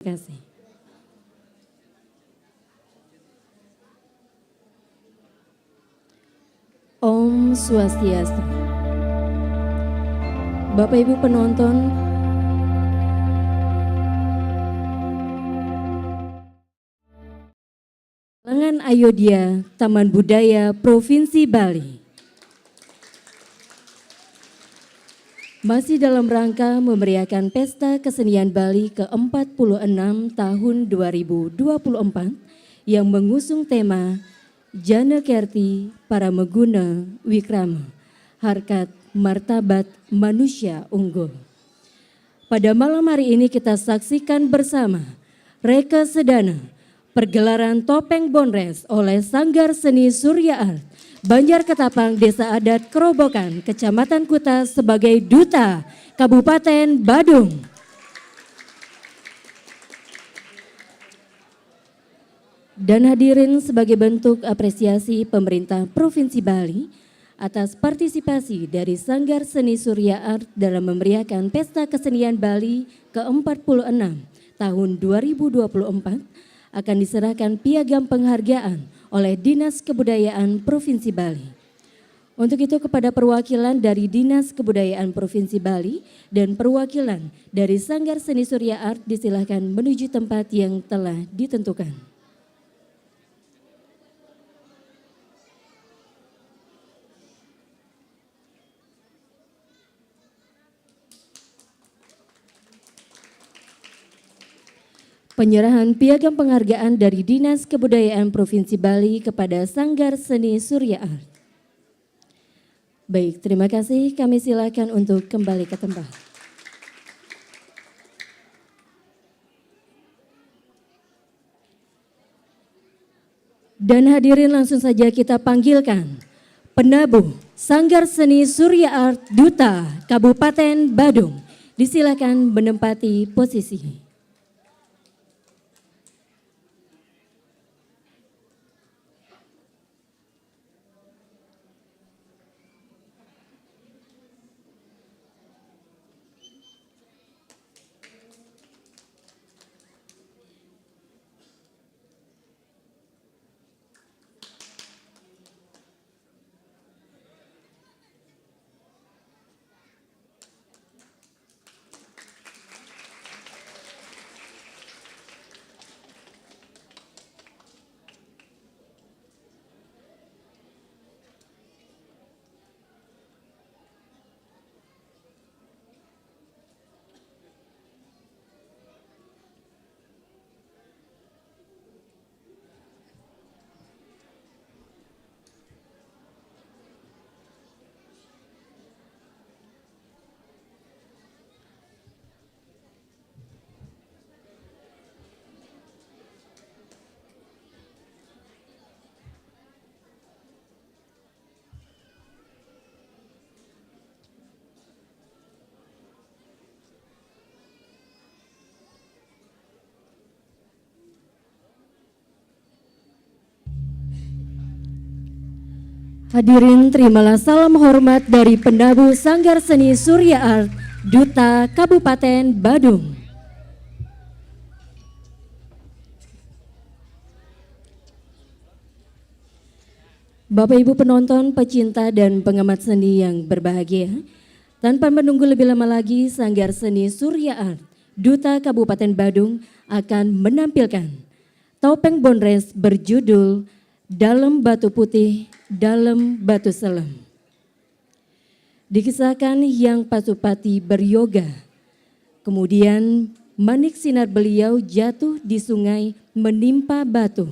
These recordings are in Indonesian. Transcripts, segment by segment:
kasih. Om Swastiastu. Bapak Ibu penonton, Lengan Ayodhya Taman Budaya Provinsi Bali masih dalam rangka memeriahkan Pesta Kesenian Bali ke-46 tahun 2024 yang mengusung tema Jana Kerti Para Meguna Wikrama, Harkat Martabat Manusia Unggul. Pada malam hari ini kita saksikan bersama Reka Sedana, pergelaran Topeng Bonres oleh Sanggar Seni Surya Art, Banjar Ketapang, Desa Adat Kerobokan, Kecamatan Kuta sebagai Duta Kabupaten Badung. Dan hadirin sebagai bentuk apresiasi pemerintah Provinsi Bali atas partisipasi dari Sanggar Seni Surya Art dalam memeriahkan Pesta Kesenian Bali ke-46 tahun 2024 akan diserahkan piagam penghargaan oleh Dinas Kebudayaan Provinsi Bali. Untuk itu kepada perwakilan dari Dinas Kebudayaan Provinsi Bali dan perwakilan dari Sanggar Seni Surya Art disilahkan menuju tempat yang telah ditentukan. Penyerahan piagam penghargaan dari Dinas Kebudayaan Provinsi Bali kepada Sanggar Seni Surya Art. Baik, terima kasih. Kami silakan untuk kembali ke tempat. Dan hadirin langsung saja kita panggilkan penabuh Sanggar Seni Surya Art Duta Kabupaten Badung. Disilakan menempati posisi. Hadirin terimalah salam hormat dari penabuh Sanggar Seni Surya Art Duta Kabupaten Badung. Bapak Ibu penonton, pecinta dan pengamat seni yang berbahagia, tanpa menunggu lebih lama lagi Sanggar Seni Surya Art Duta Kabupaten Badung akan menampilkan Topeng Bonres berjudul Dalam Batu Putih, Dalam Batu Selam. Dikisahkan Hyang Pasupati beryoga, kemudian manik sinar beliau jatuh di sungai menimpa batu.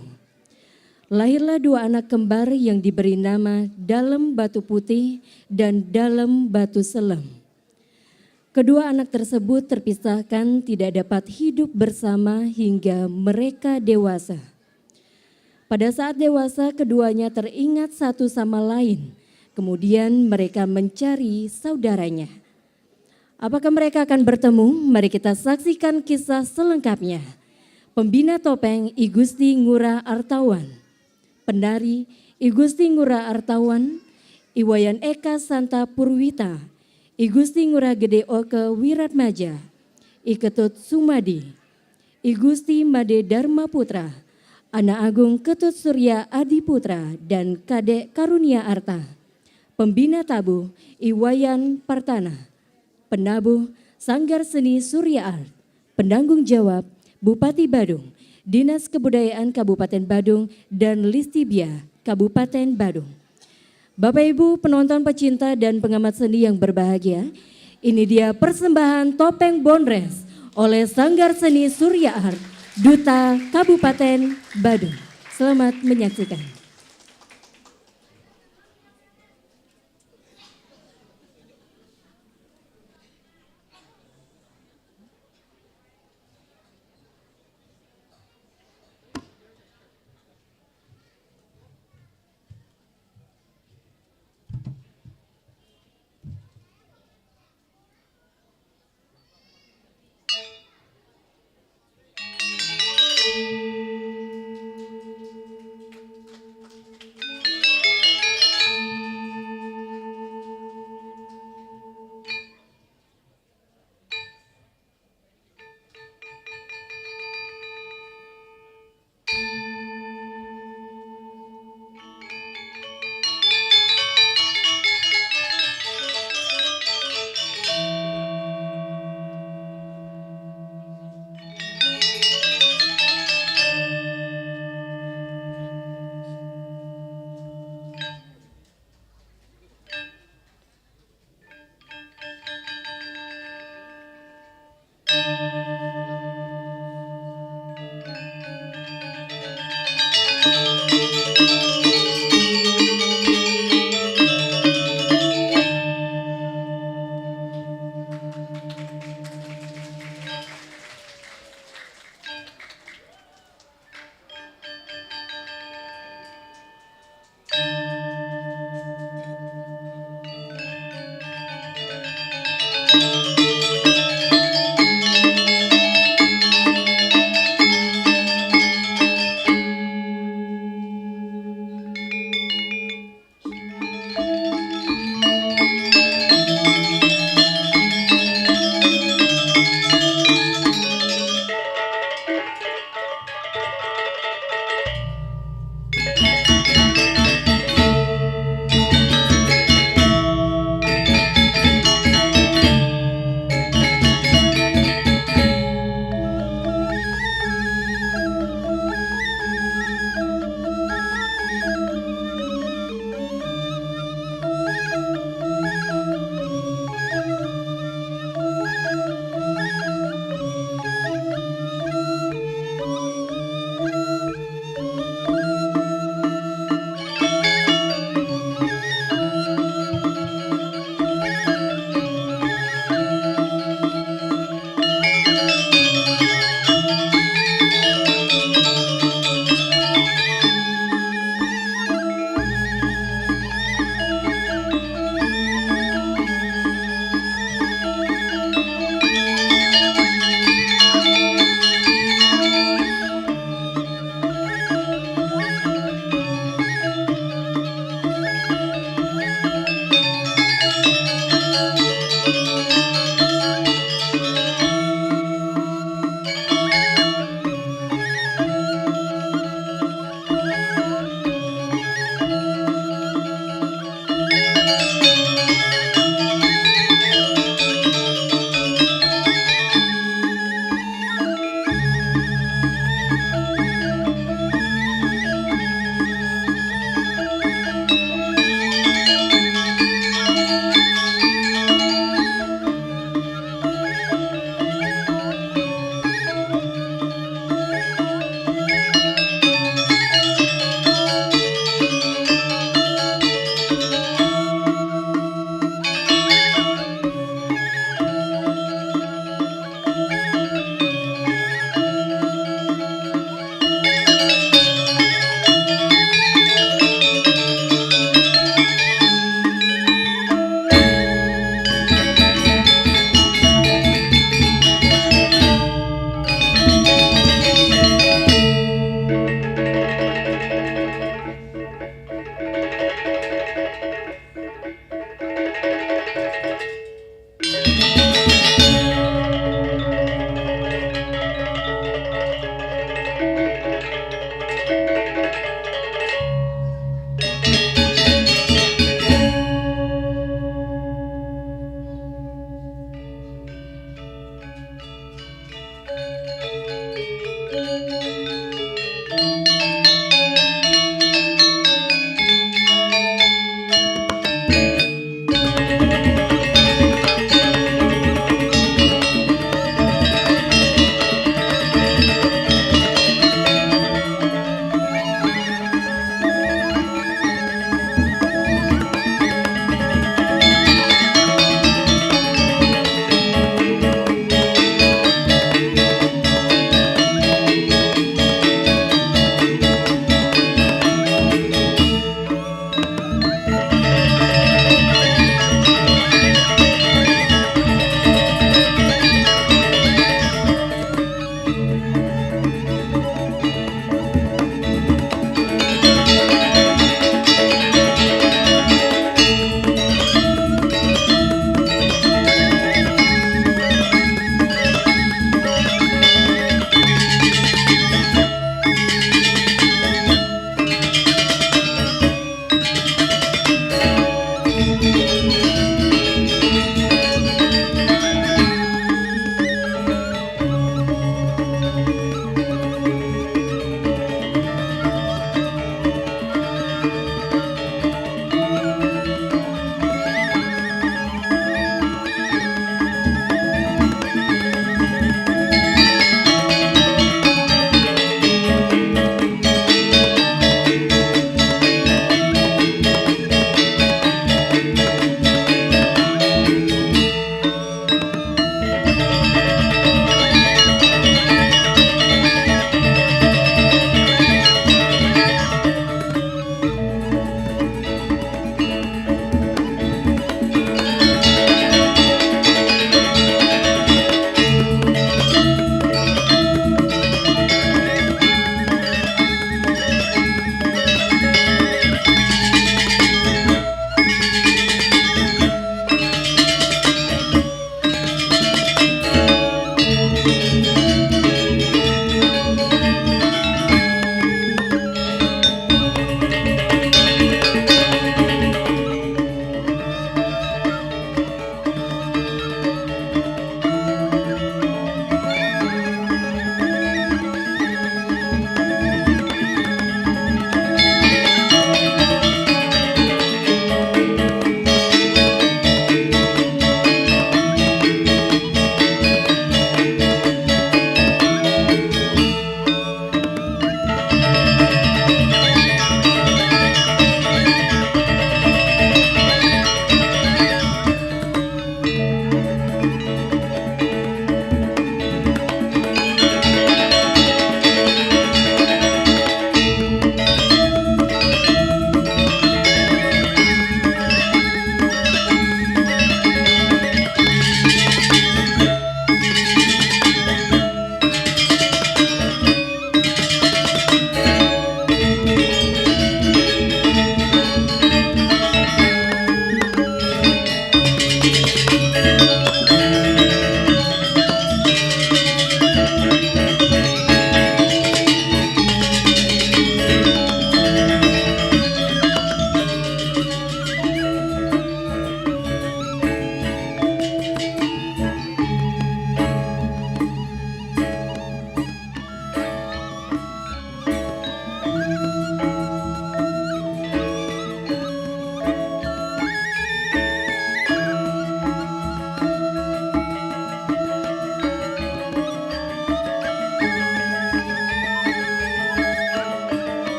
Lahirlah dua anak kembar yang diberi nama Dalam Batu Putih dan Dalam Batu Selam. Kedua anak tersebut terpisahkan tidak dapat hidup bersama hingga mereka dewasa. Pada saat dewasa, keduanya teringat satu sama lain. Kemudian mereka mencari saudaranya. Apakah mereka akan bertemu? Mari kita saksikan kisah selengkapnya. Pembina topeng I Gusti Ngurah Artawan, penari I Gusti Ngurah Artawan, Iwayan Eka Santa Purwita, I Gusti Ngurah Gede Oke Wiratmaja, I Ketut Sumadi, I Gusti Made Dharma Putra, Anak Agung Ketut Surya Adi Putra dan Kadek Karunia Arta. Pembina Tabu Iwayan Partana. Penabuh Sanggar Seni Surya Art. Penanggung jawab Bupati Badung, Dinas Kebudayaan Kabupaten Badung dan Listibia Kabupaten Badung. Bapak Ibu penonton pecinta dan pengamat seni yang berbahagia, ini dia persembahan topeng Bonres oleh Sanggar Seni Surya Art, Duta Kabupaten Badung. Selamat menyaksikan.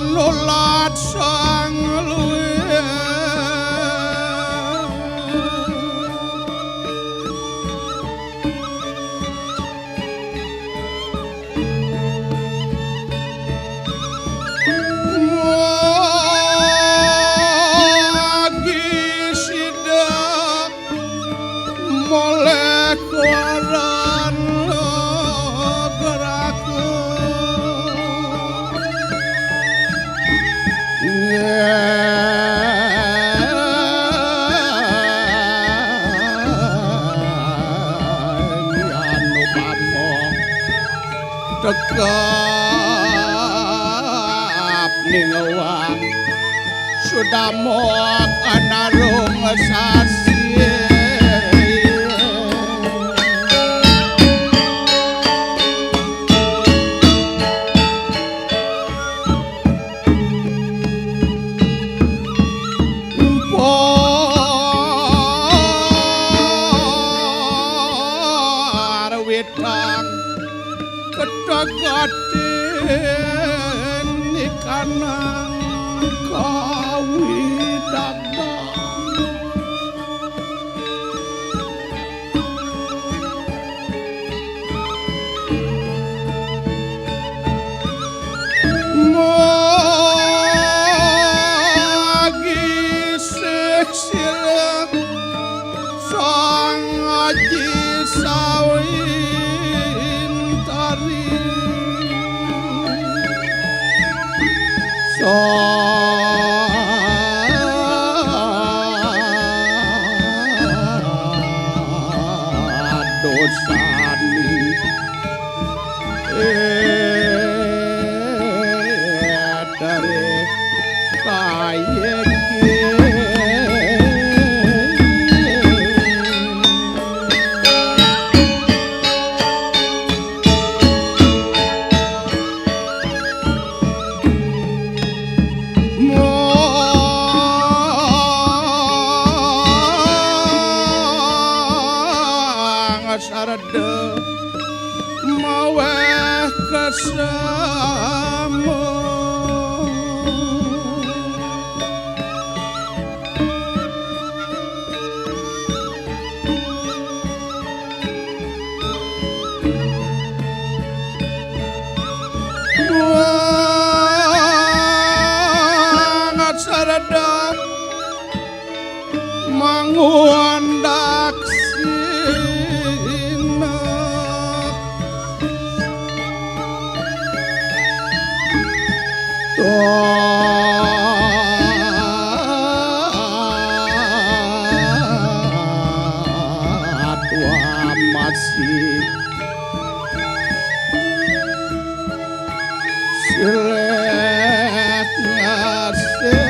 nulat sang luwe lagi sidak molek waran tekap ning wang sudah mok anarung sasi Kagaten ikanang kawidadang mogi seksil sang aji sawin tari dosani dari kayeke sarada maweh kesemu sarada manguandak tua masih silek ngasih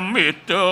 mito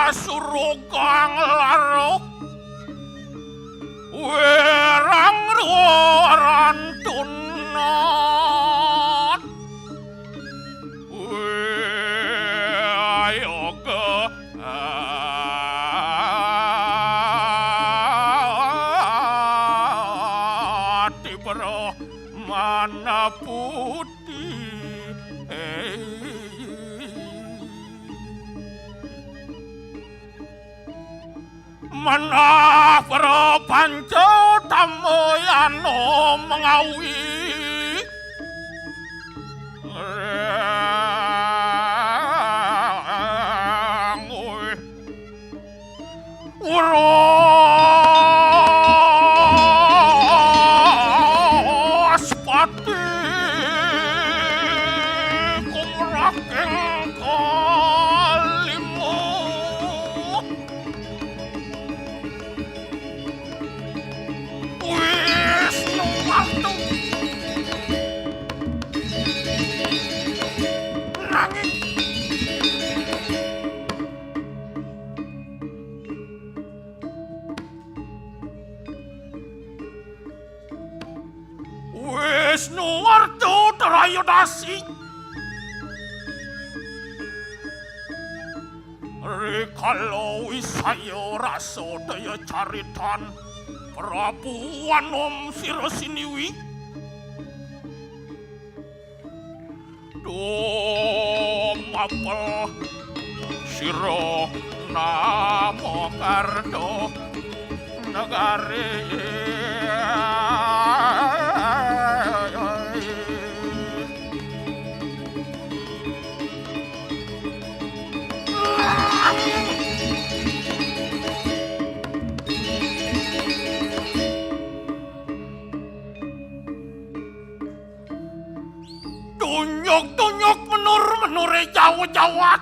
surugang laro werang ruaran tunat ayoga tibro mana putih mana para panco tamoyano mengawi uros pati kumrakeng kalimu Wisnu waktu nanging Wisnu waktu terayodasi rikalo wisayo raso daya caritan Prabu Wanom Sirasiniwi Domapel Siro Namo Kardo Negari Tunyok menure jawat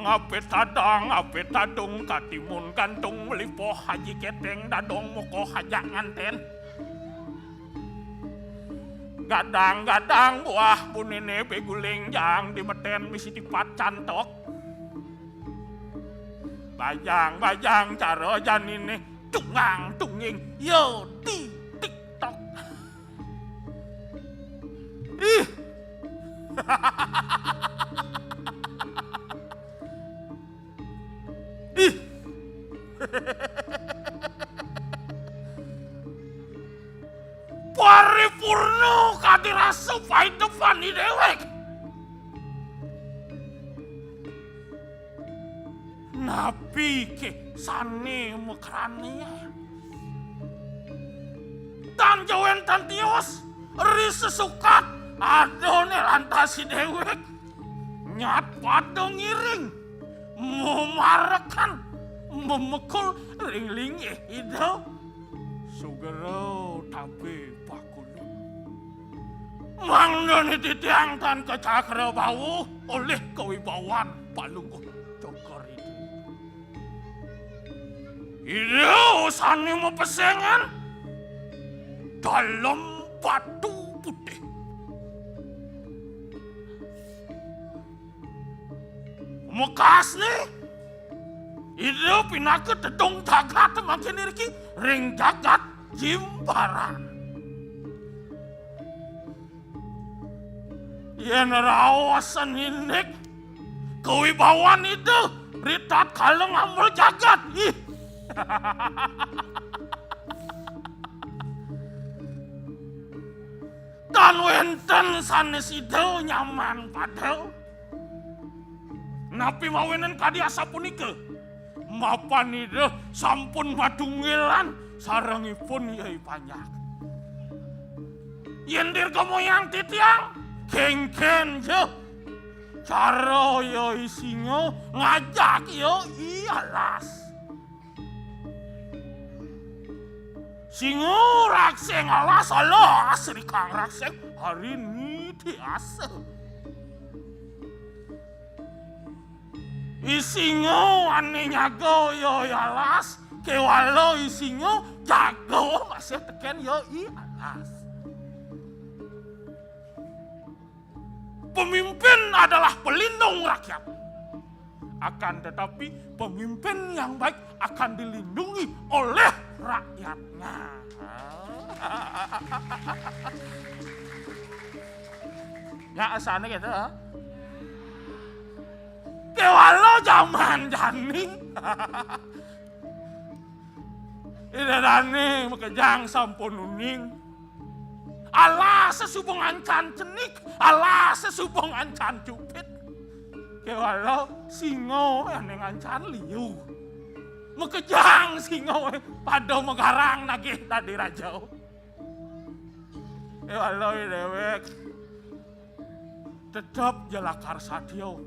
ngape tadung katimun kantung melipo haji keteng dadong moko hajak nganten gadang buah bunine beguling jang dimeten misi dipat cantok bajang caro janine tungang tunging yo di TikTok ih ih paripurno kadirasa depan di dewek napi ke sane mekrania tan jawen tantios ri sesukat adone lantasi dewek nyat padong ngiring memarakan memekul ringling hidau sugero tapi pakulun mangdone ditiangkan ke cakra bau oleh kewibawaan palungguh cokor itu hidau sani mepesengan dalam batu putih. Mekas nih, itu pinake dedong jagat makin irki ring jagat Jimbaran. Yen rawasan inik kewibawaan itu ritat kaleng amul jagat. Ih. Dan wenten sanes itu nyaman padel. Napi mawenen kadiasa punika. Mapan itu sampun madungilan sarangipun yai panjak. Yendir kemoyang titiang kengken je. Cara yai singo ngajak yai alas. Singo rakseng alas alas rikang rakseng hari ini diasa. Isingo ane nyago yo alas, kewalo isingo jago masih teken yo alas. Pemimpin adalah pelindung rakyat. Akan tetapi pemimpin yang baik akan dilindungi oleh rakyatnya. Ya asane gitu. Kewalo zaman jani. Ida dani makejang sampun uning. Alah sesubung ancan cenik, alah sesubung ancan cupit. Kewalo singo yang ancan liu. Makejang singo pada megarang nagih tadi rajau. Kewalo dewek tetap jalakar sadio.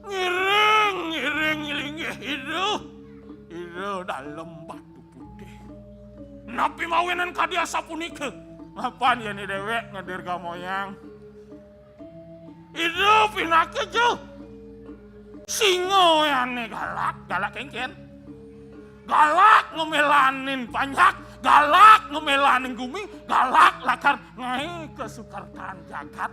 Ngiring itu dalam batu putih. Napi mawinan kadiasa punika. Apaan ya nih dewek ngedirga moyang. Itu pinake jo. Singo yang galak kengken. Galak ngemelanin panjak, galak ngemelanin gumi, galak lakar ngai kesukartan jagat.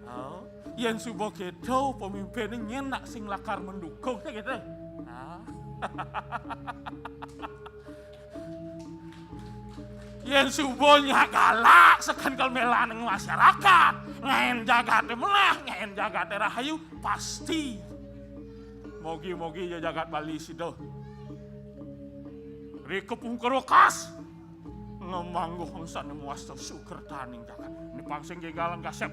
Oh. Yang subuh gitu pemimpinnya nyenak sing lakar mendukung gitu. Yang subuhnya galak sekengkal melaneng masyarakat. Ngain jagat melah, ngain jagat rahayu pasti. Mogi-mogi ya jagat Bali sido. Rikepung kerokas. Ngemangguh hongsan muasta syukur taning jagat. Ini pangsing gegalan gasep.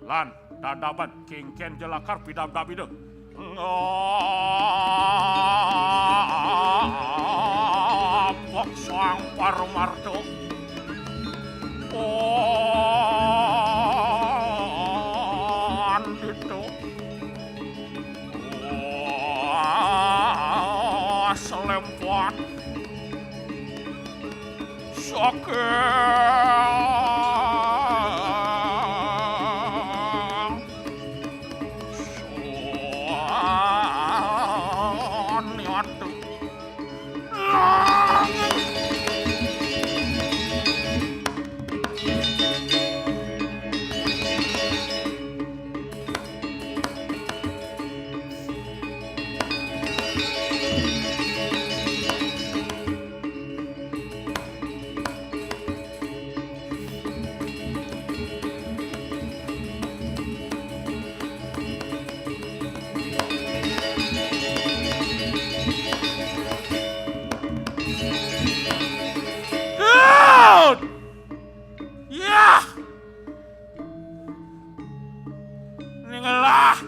Lan dadaban kengken jelakar pidam-dam itu. Ngapok sang parmarto. Andito. Selempot. Sakit.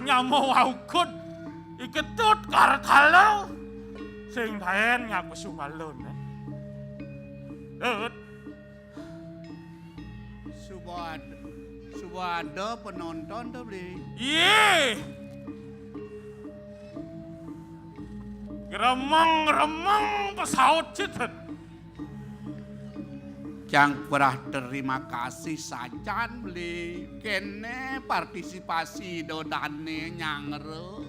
Nyamo aukut iketut kartalo sing daen ngaku sumalun. Subada penonton tuh beli. Ye. Remeng pesawat citet. Jang perah terima kasih sajan beli kene partisipasi dodane nyangre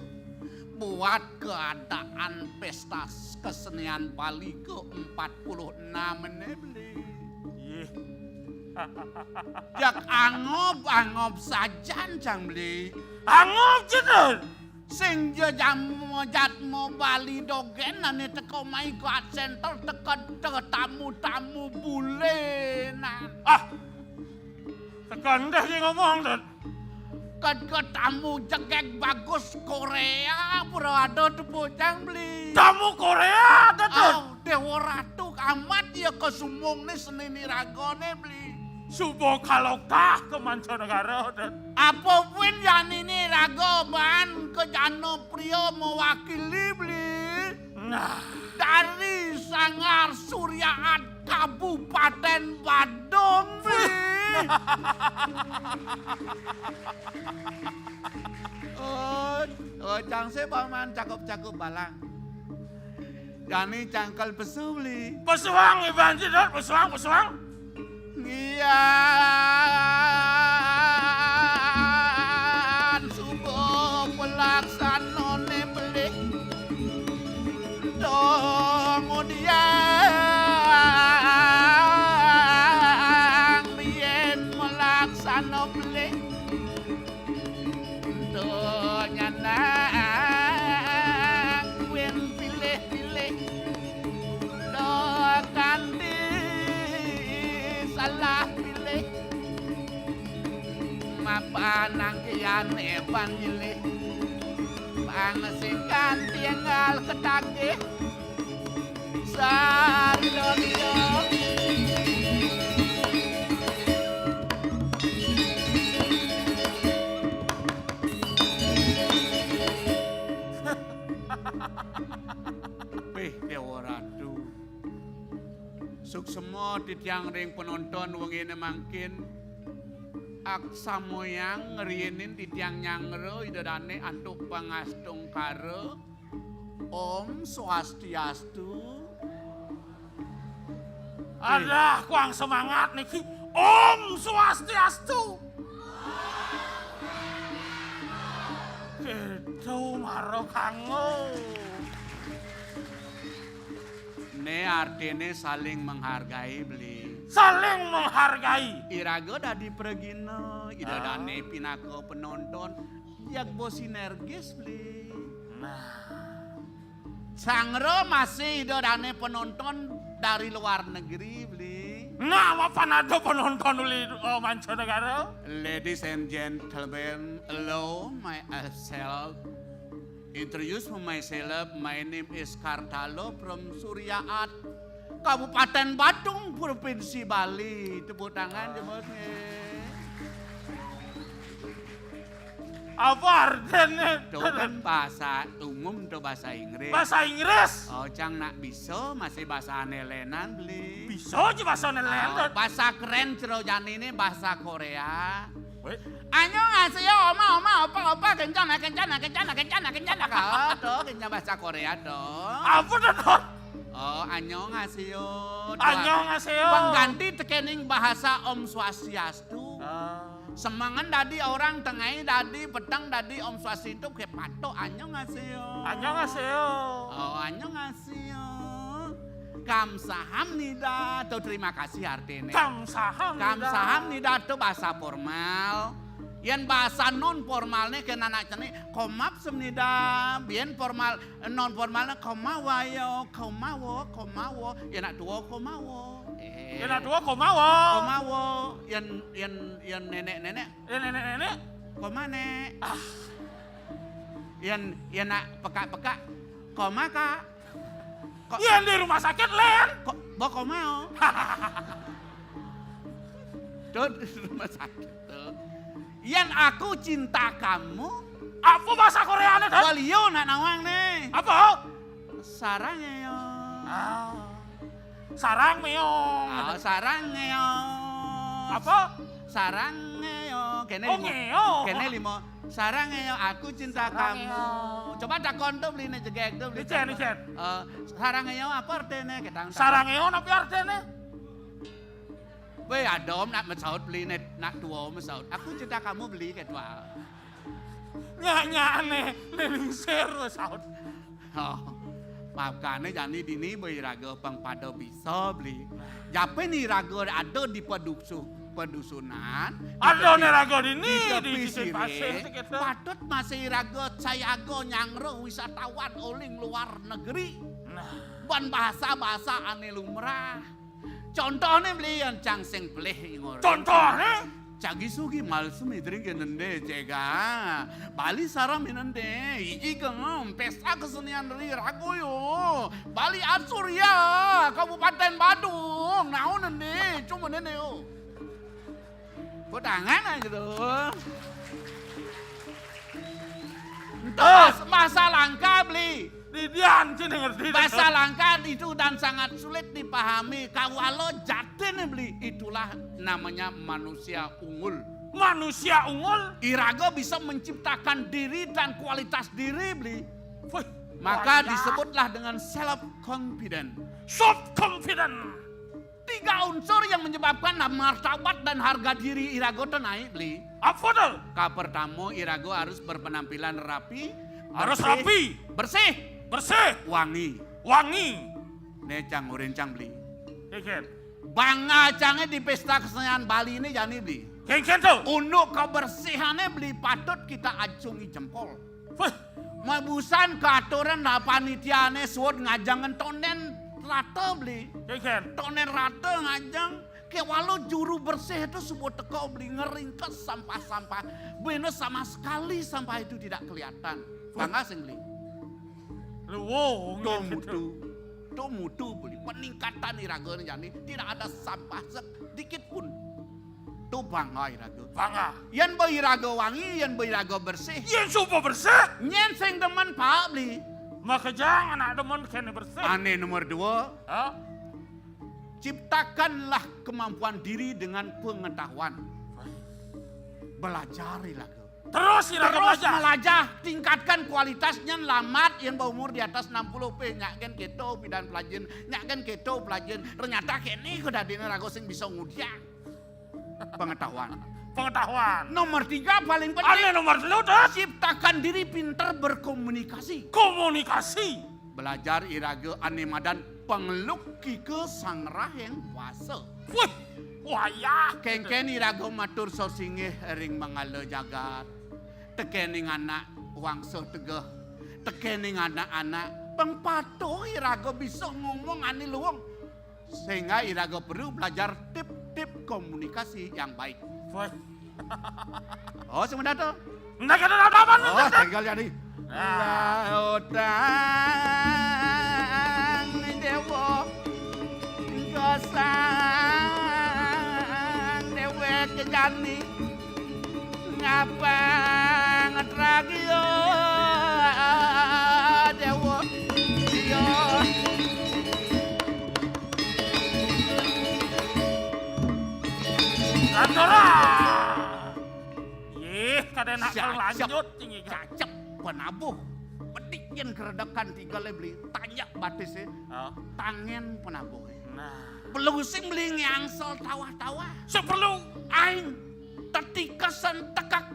buat keadaan pesta kesenian Bali ke-46 ini beli. Jak angop sajan jang beli. Angop jeneng. Sing jatmu Bali dogen ane teko mai God Center teko tamu-tamu bulenan. Ah. Tekan deh sing ngomong deh. Ke tamu jegek bagus Korea bro ada bocang beli. Tamu Korea ada tuh. Oh, Dewa Ratu amat ya ke sumung nih senini ragone beli. Subo kalokah ke mancanegara deh. Apa pun yang ini ragoban ke Jano Priyo mewakili beli. Nah, Dari Sanggar Suryaat Kabupaten Badung beli. Cang se paman cakep-cakep balang. Jani cangkal pesu beli. pesuang iban jeneng, pesuang. Iya. Subuh pelaksanone beli. Kemudian bien melaksana beli. Nyanang win pilih-pilih do ganti salah pilih mapanang kian evan pilih pang sing ganti ngal ketagih sardodio. Dewa Ratu. Suksemo titiang ring penonton wengine mangkin aksa moyang ngerienin titiang nyangre idadane antuk pangastung kare Om Swastiastu. Ada kuang semangat niki. Om Swastiastu. Gitu maro kango. Ne artinya saling menghargai beli. Saling menghargai. Irago dadi pergino, idadane pinako penonton, yak bo sinergis beli. Nah, Sangro masih idadane penonton dari luar negeri beli. nah apa nado penonton uli mancanegara? Ladies and gentlemen, hello myself. Introduce myself, my name is Kartalo from Suryaat, Kabupaten Badung, Provinsi Bali. Tepuk tangan jempolnya. Apa artinya? Itu kan bahasa umum, itu bahasa Inggris. Bahasa Inggris. Oh, cang nak bisa, masih bahasa anelenan beli. Bisa aja bahasa Oh, Nederland. bahasa keren cerojan ini bahasa Korea. Wait. 안녕하세요, oma, opa, 괜찮아. Kau kencang bahasa Korea dong. Apa dah? Oh, 안녕하세요. Annyeonghaseyo. Pengganti tekening bahasa Om Swastiastu. Semangan dadi orang tengai dadi petang dadi Om Swastiastu ke pato 안녕하세요. Annyeonghaseyo. Oh, 안녕하세요. Kamsahamnida, tuh terima kasih artinya. Kamsahamnida tuh bahasa formal. Yang bahasa non formalnya kena anak cene komap semnida. Bien formal non formalnya komawayo, komawo. Yang nak dua komawo. Yang nak dua komawo. Komawo. Yang nenek. Yang nenek. Komane. Yang nak peka. Komaka. Yang di rumah sakit Len. Kok komao? Tuh di rumah sakit tuh. Yang aku cinta kamu. Apa bahasa Koreanya dah? Baliyo nak nawang nih. Apa? Sarangnya. Sarang meong. Oh, sarangnya. Apa? Sarangnya. Kene Oh, limo. ngeo. Kene limo. Sarangnya aku cinta kamu. Coba takon tuh beli jegek tuh beli. Icen. Sarangnya apa artinya? Sarang meong apa artinya? Weh adom nak mesaut beli nak dua mesaut. Aku cinta kamu beli kedua. Nyanyi nelingsir saud. Oh, maafkan jani dini beri raga pang pada bisa beli. Jape ni raga ada di Paduksu. pedusunan. Ada neraga ini di di tepi sisi pasir sirih. kita. Patut masih iraga cayago nyangro wisatawan oling luar negeri. Nah, Ban bahasa-bahasa ane lumrah. Contohnya beli yang cang sing pelih ingor. contohnya 자기소개 말씀해 드리겠는데 제가 발리 사람이는데 이 지금 pesta kesenian이라고요. 발리 아소리아 Kabupaten Badung 나오는데 좀 오네요. Pedangan aja tuh. Bahasa langka beli. Didian sih ngerti. Bahasa langka itu dan sangat sulit dipahami. Kalau jatin beli, itulah namanya manusia unggul. Manusia unggul. Iraga bisa menciptakan diri dan kualitas diri beli. Wih, Maka wajah. disebutlah dengan self confident. Self confident. 3 unsur yang menyebabkan martabat dan harga diri Irago itu naik beli. Apa tuh? Pertama Irago harus berpenampilan rapi. Harus bersih, rapi. Bersih. Bersih. Wangi. Wangi. Necang urencang beli. Kengken. Bangga cangnya di pesta kesenian Bali ini jadi beli. Kengken tuh. Untuk kebersihannya beli patut kita acungi jempol. Wih, Mabusan keaturan lah panitiane suat ngajangan tonen rata beli. kengken. Tonen rata ngajang. Kayak walau juru bersih itu sebuah teko beli ngeringkes sampah-sampah. Bener sama sekali sampah itu tidak kelihatan. Bangga sing beli. Luwung. Itu mutu beli. Peningkatan Irago ini jadi tidak ada sampah sedikit pun. Itu bangga Irago. Bangga. Yang Irago wangi, yang Irago bersih. Yang super bersih. Nyen sing demen pak beli. Maka jangan ada demen kene bersih. Aneh nomor 2. Hah? Ciptakanlah kemampuan diri dengan pengetahuan. Belajar Irago. Terus Irago Terus belajar. melajah, tingkatkan kualitasnya lamat yang berumur di atas 60 p. Nyaken keto pidan pelajen, nyaken keto pelajen. Ternyata kene kuda dina rago sing bisa ngudiang. Pengetahuan. Pengetahuan. Nomor 3 paling Aneh penting. nomor 3 tuh. Ciptakan diri pintar berkomunikasi. Komunikasi. Belajar Irago animadan pengeluki ke sang raheng puasa. Wih, wayah. Kengken Irago matur sosingih ring mangala jagat. Tekening anak wangso tegeh. Tekening anak-anak pengpato Irago bisa ngomong ani luwung. Sehingga Irago perlu belajar tip-tip komunikasi yang baik. Wih. Oh, sebentar tuh. Nggak ada apa-apa. Oh, tinggal jadi. Nah. Lautang dewa gosang dewe kejani ngapa ngetragi yo dewa yo Andora. Yeh, kada nak lanjut tinggi. cacep penabuh pedikin keredakan 3 lebli tanya batisnya tangen penabuh Nah, belusing beli nyangsel tawa-tawa seperlu aing tetikasan tekak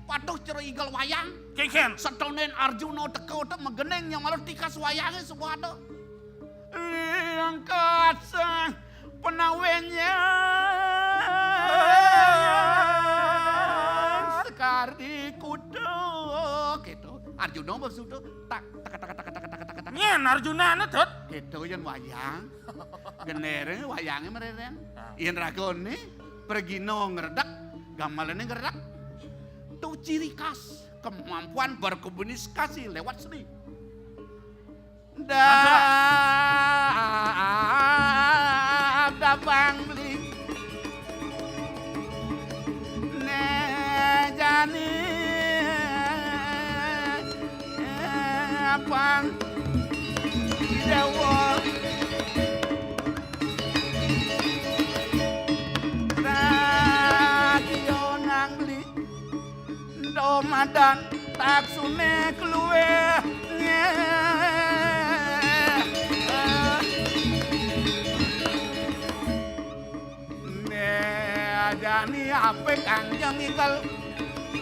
patuh cero igal wayang kengken. setonen Arjuna teko te megeneng yang malah tikas wayangnya sebuah ada angkat sang penawenya sekali kuda gitu Arjuna maksud tuh tak tak Nyen Arjuna netut. gitu yang wayang genere wayangnya mereren yang ragone pergi no ngeredak gamelannya ngeredak tuh ciri khas kemampuan berkomunikasi lewat seni da bang beli ne jani bang dewa radio nang beli domadan taksune keluwe jani ape kanjang igal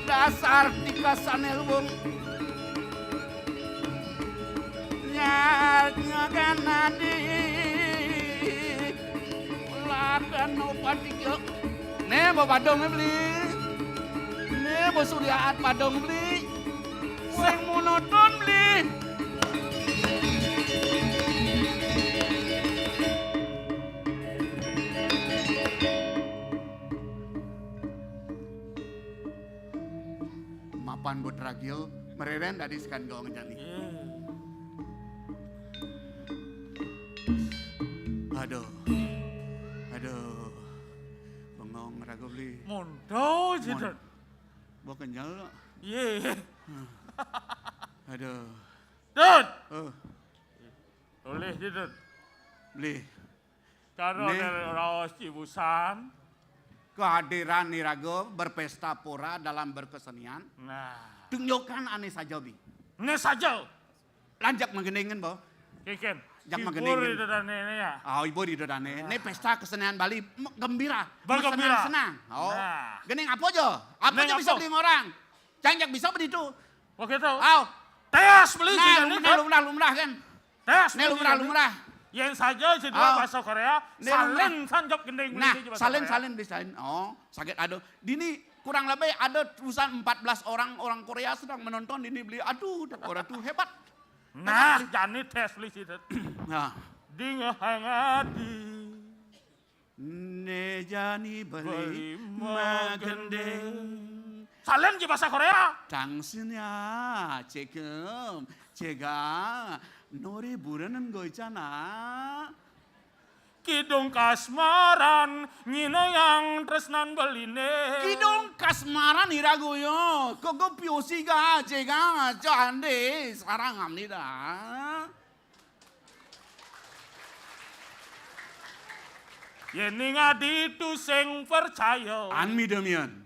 dasar tikasane luwung nyakan nadi lakan no patikyo Nih bawa badongnya beli. Nih bawa suriaat badong beli. Sing monoton beli. Mapan buat ragil, mereren tadi sekan gawang jani. Aduh, bengong ragu beli. Mondo jidat. Bawa kenyal lo. Iya. Aduh. Dut. Boleh jidat. Beli. Karena Nih. dari Raos Cibusan. Kehadiran Nirago berpesta pora dalam berkesenian. Nah. Tunjukkan aneh saja bi. Ini saja. Lanjak mengeningin bo. Kiken. Jak Hibur mageningin. itu dan ini ya. Oh ibu di dodane. Ini pesta kesenian Bali gembira. Bergembira. Senang. Oh. Nah. Gening apa aja? Apa Gening aja bisa apa? beli orang. Jangan bisa begitu. Begitu. Aw. Teas beli Nah, jidat. lumrah kan. Teas Ini lumrah. Yang saja jidat Oh. bahasa Korea. Ini Salin sanjap gendeng Nah, beli bahasa Korea. salin bisain. Oh, sakit aduh. Dini kurang lebih ada terusan 14 orang Korea sedang menonton ini beli. Aduh, orang tuh hebat. Nah, jani tes beli jidat. Nah, Dinga hangadi. ne jani beli magendeng. Salin di bahasa Korea. 당신이야 지금 제가 노래 부르는 거 있잖아. Kidung kasmaran nyina yang tresnan beline. 기동 kasmaran이라고요. 그거 뼈씨가 제가 저한테 사랑합니다. Yening adi tu sing percaya. 안 믿으면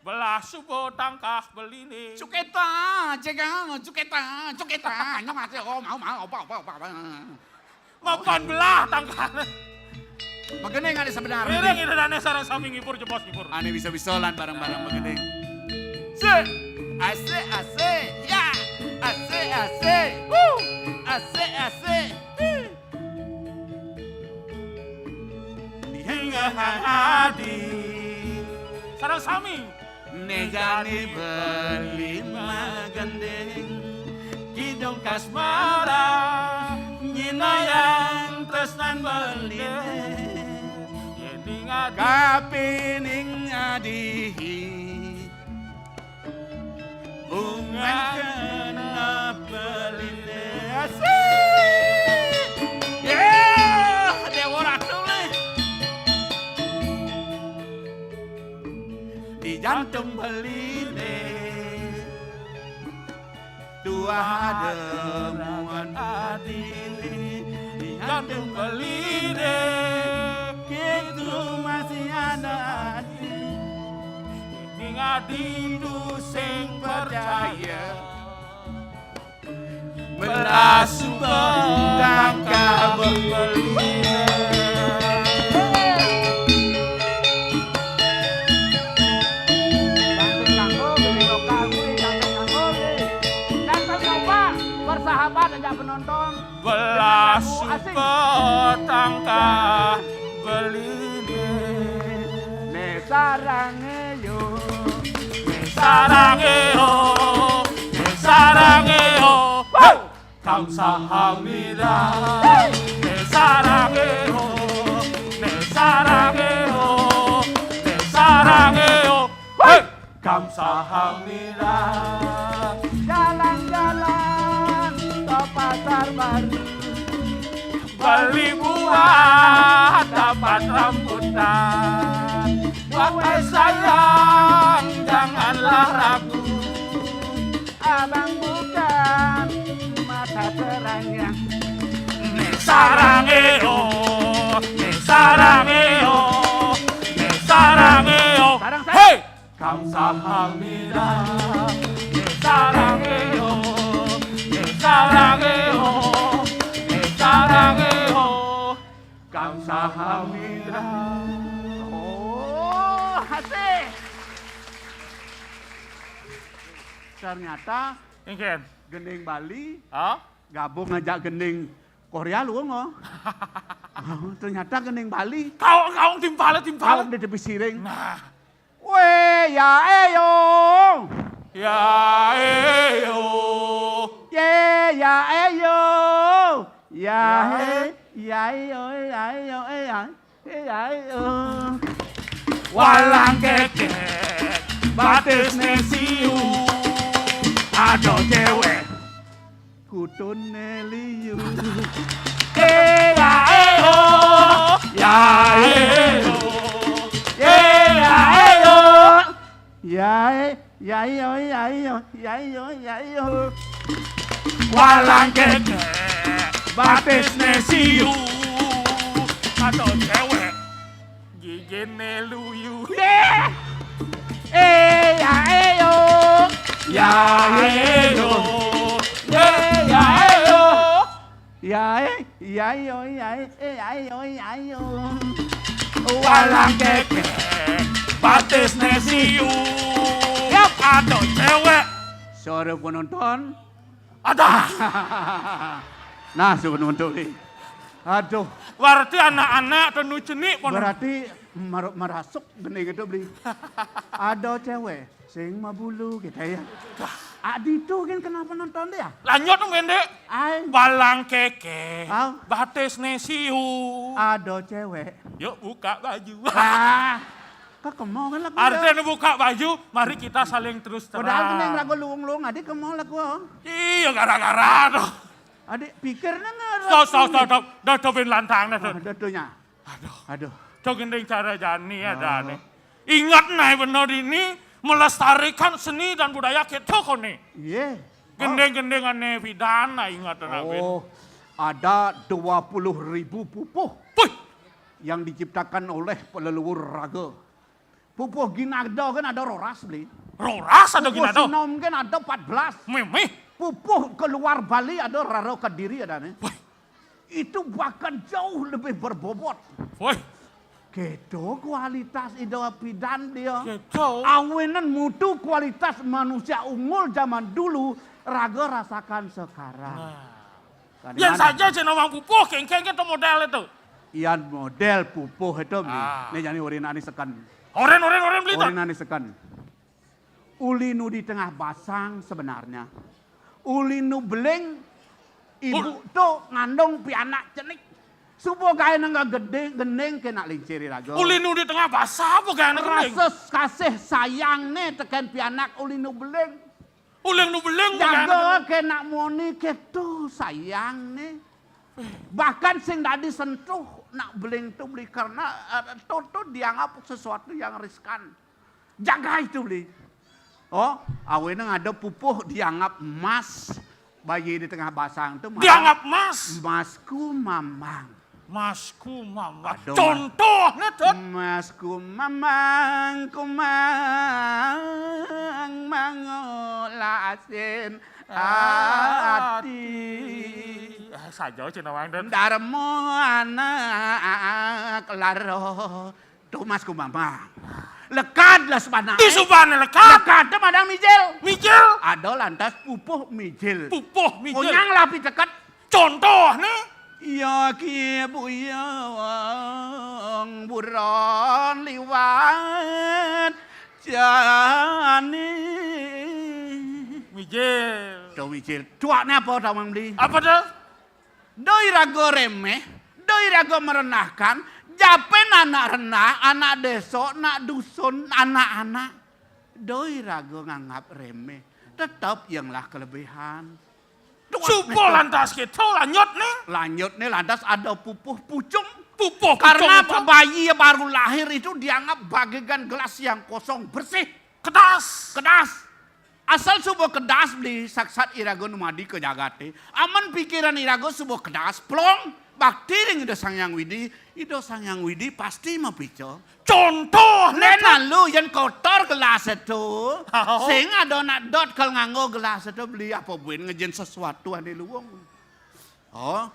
Belah subuh tangkah beline. 죽겠다. 제가 죽겠다. 안녕하세요. mau opa. Mapan belah tangkah. Begening ada sebenarnya. Mireng ida dane sareng sami ngipur jebos ngipur. Aneh bisa-bisolan bareng-bareng begening. Asik, ya. Asik. Asik. Hingga hadi. Sareng sami. Negani berlima gandeng Kidong Kasmara Nyina yang tresnan berlima Yening adi. Kapining adihi Bunga kena beline Asik Yeah Dewa Ratu nih Di jantung beline Dua demuan adili Di jantung beline Gitu masih ada hati Yening adi tu sing percaya. Belasu bangka beline Persahabat aja penonton. Belas petangkah beline. Ne sarange yo. Sarangeo, hey! 감사합니다. 내 사랑해요, hey! 감사합니다. Jalan-jalan ke pasar baru. Beli buah dapat rambutan. Wahai sayang, janganlah ragu. Abang bukan mata terangnya. 사랑해요, 헤이! 감사합니다. 사랑해요, 감사합니다. Oh, asik. Ternyata Ingin, gending Bali ah? gabung ngajak gending Korea lu ngoh. Ternyata gening Bali. Kau timpale. Kalau di tepi siring. Nah. Weh, ya eyo. Ya eyo. Ye, ya eyo. Ya he, ya eyo, ya eyo, ya eyo. Walang kekek, batis nesiu. Ada cewek. Kutune liyu. Ya eyo. Ya eyo. Ya eyo. Ya eyo, ya eyo, ya eyo, ya eyo. Walang kekek, batis nesiu. Ada cewek. Gigine luyu. Ya eyo. Ya eyo. Ya eyo. Ya eyo, ya eyo. Walang kekek, batis nesiu. Yap. Ada cewek. Sore penonton. Ada. Nah, suruh penonton nih. Aduh, Berarti anak-anak tenu cenik pun. berarti merasuk gini gitu beli. Ada cewek sing mabulu gitu ya. Adi itu kan kenapa nonton dia? Lanjut dong Dek. Ay, Balang keke, Ah. batis nesiu. ada cewek. Yuk buka baju. Kok kemau kan lagu Artinya buka baju, mari kita saling terus Padahal kena terang. lagu luung-luung, adik kemau lagu. Iya gara-gara tuh. Adik pikirnya nggak. Stop. Dah topin lantang dah tuh. Aduhnya. Aduh. Aduh. Cok gendeng cara jani ada nih. Ingat nih benar ini melestarikan seni dan budaya kita kok nih. Iya. Gendeng-gendeng aneh pidana ingat nabi. Oh, ada 20.000 pupuh Puh, yang diciptakan oleh peleluhur raga. Pupuh ginado kan ada roras beli. roras ada Pupuh gina tuh. sinom kan ada 14. Mimi. Pupuh keluar Bali ada raro kediri ada nih. Itu bahkan jauh lebih berbobot. Woi, Gitu kualitas idola pidan dia. gitu. Awenan mutu kualitas manusia unggul zaman dulu raga rasakan sekarang. Tadi Yang mana? saja cina wang pupuh, kengkeng itu model itu. Ian model pupuh itu Ah. nih jadi urin ani sekan. Oren beli tuh. Urin ani sekan. Uli nu di tengah basang sebenarnya. Uli nu beleng ibu tuh ngandung pianak cenik. Supo kaya nangga gede geneng kena linciri raga. Ulinu di tengah basah apa gak anak gendeng? Rasa kasih sayang nih tekan pianak uli nu beleng. Ulin nu beleng apa gak anak Jaga kena moni ketu sayang nih. Bahkan sing dah disentuh nak beleng tu beli karena itu dianggap sesuatu yang riskan. Jaga itu beli. Oh, awalnya ada pupuh dianggap emas. Bayi di tengah basang itu dianggap mas. Masku mamang. Masku mama. Aduh, Contohnya tuh. Masku mamang kumang mangolasin hati. Saja cina wang dan. Darmo anak laro. Tuh masku mamang. Lekat lah sepanang. Di subana lekat. Lekat madang mijil. Mijil. Ada lantas pupuh mijil. Pupuh mijil. Kunyang lapi dekat. Contohnya. Ya kia buyang buron liwat jani. Mijil. Tuh mijil. Cuaknya apa tawang beli? Apa tuh? Doi rago remeh. Doi rago merenahkan. Japen anak renah, anak desok, anak dusun, anak-anak. Doi rago nganggap remeh. Tetap yanglah kelebihan. Supo lantas gitu lanjut nih. Lanjut nih lantas ada pupuh pucung. Pupuh Karena kucung itu. bayi yang baru lahir itu dianggap bagaikan gelas yang kosong bersih. Kedas. Kedas. Asal subuh kedas beli saksat irago numadi ke jagate. Aman pikiran irago subuh kedas plong. Bakti ring ida sangyang widi. Ida sangyang widi pasti mapico. Contohnya Nena lu yang kotor gelas itu. Oh. Sing ada nak dot kalau nganggo gelas itu beli apa buin ngejen sesuatu ane luwung. Oh.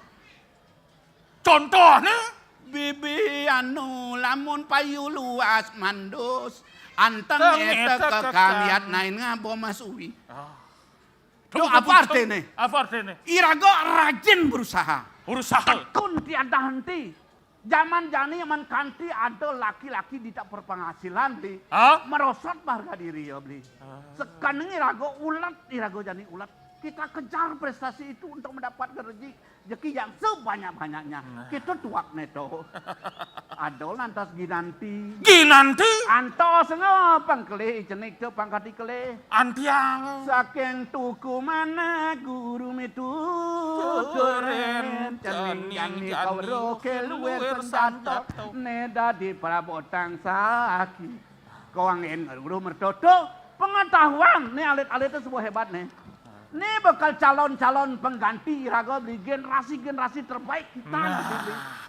Contohnya. Bibi anu lamun payu luas mandus. Anteng Teng eta eta kekang liat nain ngabo mas uwi. Itu Tunggu, apa artinya? Apa artinya? Irago rajin berusaha. Urusaha. Tekun tiada henti. Zaman jani man kanti ada laki-laki tidak berpenghasilan beli. Merosot harga diri ya beli. Sekarang irago ulat, irago jani ulat. Kita kejar prestasi itu untuk mendapatkan rezeki yang sebanyak-banyaknya. Kita tuak neto. Ada lantas ginanti. Ginanti? Antos nga pangkele jenik ke pangkati kele. Antiang. Saking tuku mana guru metu keren. Jening yang ni kau roke luwe senjata. Neda di prabotang sakit. Kau angin guru mertoto. Pengetahuan. Ini alit-alit itu sebuah hebat nih. Ini bakal calon-calon pengganti irago beli generasi-generasi terbaik kita.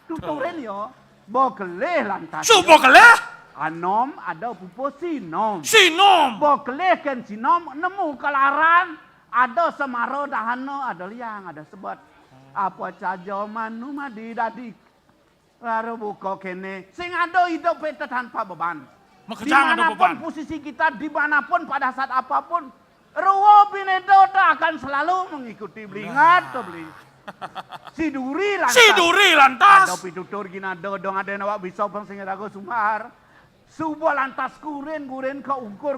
Tuturin yo. Bokeleh lantas. Bokeleh? Anom ada pupo sinom. Sinom. Bokeleh kan sinom nemu kelaran. Ada semaro dahano, ada liang, ada sebat. Apa saja manu madi dadik. Lalu buka kene. Sing ada hidup itu tanpa beban. Dimanapun posisi kita, dimanapun pada saat apapun. Ruwo Pinedo akan selalu mengikuti belingat to beli. Siduri lantas. Ada pitutur gina dodong ada nawak bisa bang singirago sumar. Subo lantas kuren ka ungkur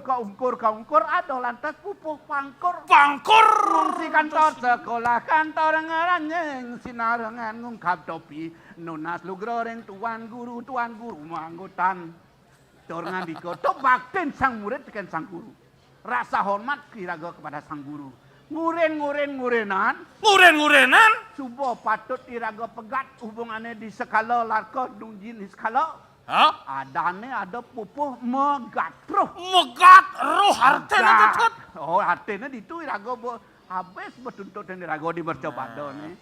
ada lantas pupuh pangkur. Ngungsi kantor sekolah kantor ngaranyeng sinarengan ngungkap topi nunas lugroreng tuan guru manggutan. Dorngan dikoto bakten sang murid tekan sang guru. Rasa hormat kirago kepada sang guru. Ngurenan. Subo patut irago pegat hubungannya di skala larko dungjin di skala. Adane ada pupuh megatruh artinya tetut. Oh artinya itu irago habis betuntut yang irago di bercoba nih.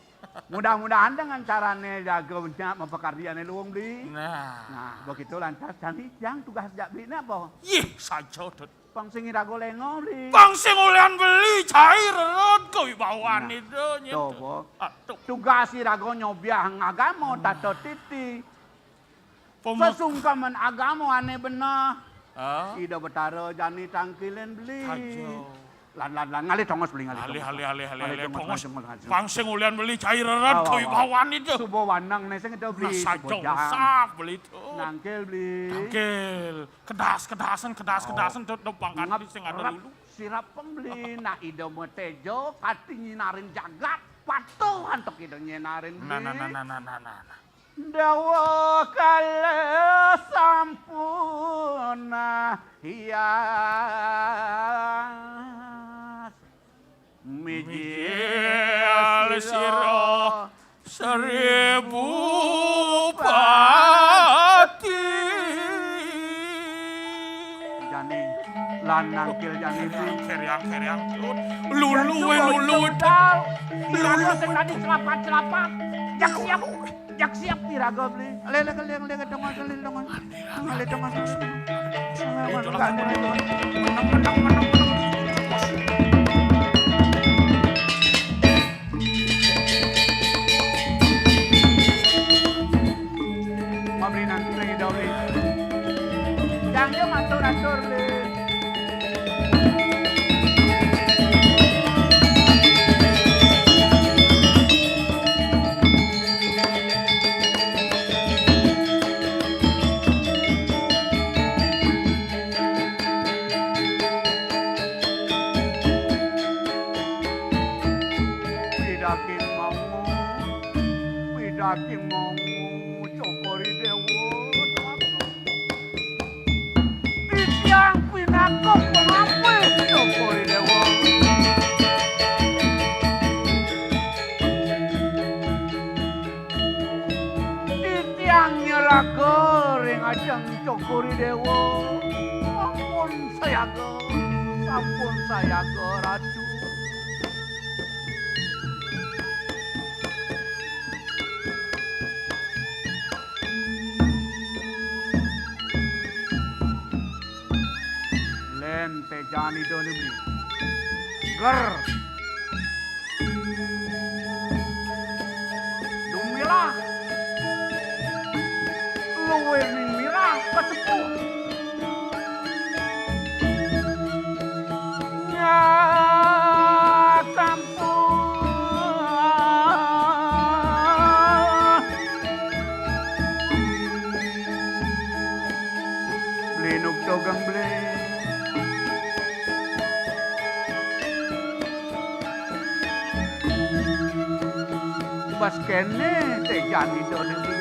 Mudah-mudahan dengan carane jago mempekardiane luwung beli. Nah begitu lantas jadi yang tugas jakbi ini apa? Saja tut. Pangsing irago lengo beli. Pangsing ulian beli cair kewibawaan itu. Coba. Tugas irago nyobiah agama tato titi. Sesungkaman agama aneh benar. Ida betara jani tangkilen beli. Lan ngali tongos beli ngali. Pangsing ulian beli cair kewibawaan itu. Subo wanang neseng itu beli. Sak beli itu. Nangkil beli. Kedasan tuh pangkat sing ada dulu. Sirap pembeli. Nah ida metejo kati nyinarin jagat. Patuh antok ida nyinarin beli. Nah. Dawa kala sampuna hias mijil siro 1000 pati jani lanang kil jani keriang lulu sing tadi celapak jak siap irago beli. Lele dongan. Mabri nanti lagi dawli. Jangan matur-atur le. Pidaking mau cokori dewa Tiang pinakok pengampil cokori dewa Tiang nyerah kering ajang cokori dewa Sampun saya ke ratu Lente jani doni beli. Ger. Dumilah. Luwe ning mirah kesepuh. Ya kampung. minuk togeng beli. Bas kene teh jani done beli.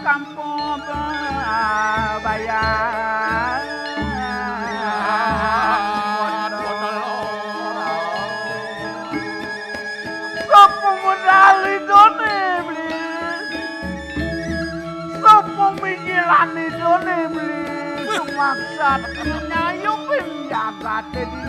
Kampung bayar Sopong modal idone beli Sopong pikiran idone beli Sumaksat nyayung penjaga tadi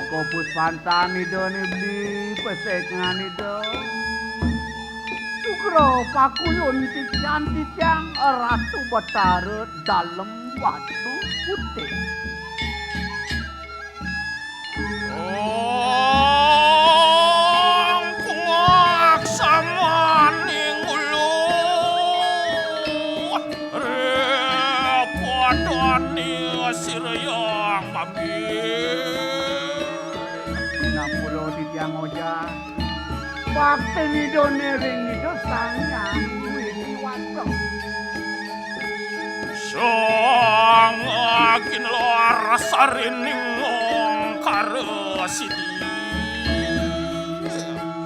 Kopus pantan itu nih beli pesengan itu. Sukro pakuyun titian ratu Batara dalam batu putih. Pengaksama ning ulu repadane siryang pamit. Pulau di tiang oja, waktu idone ring itu sanyang wini wato. Sang akin luar sarining ngongkar sidi.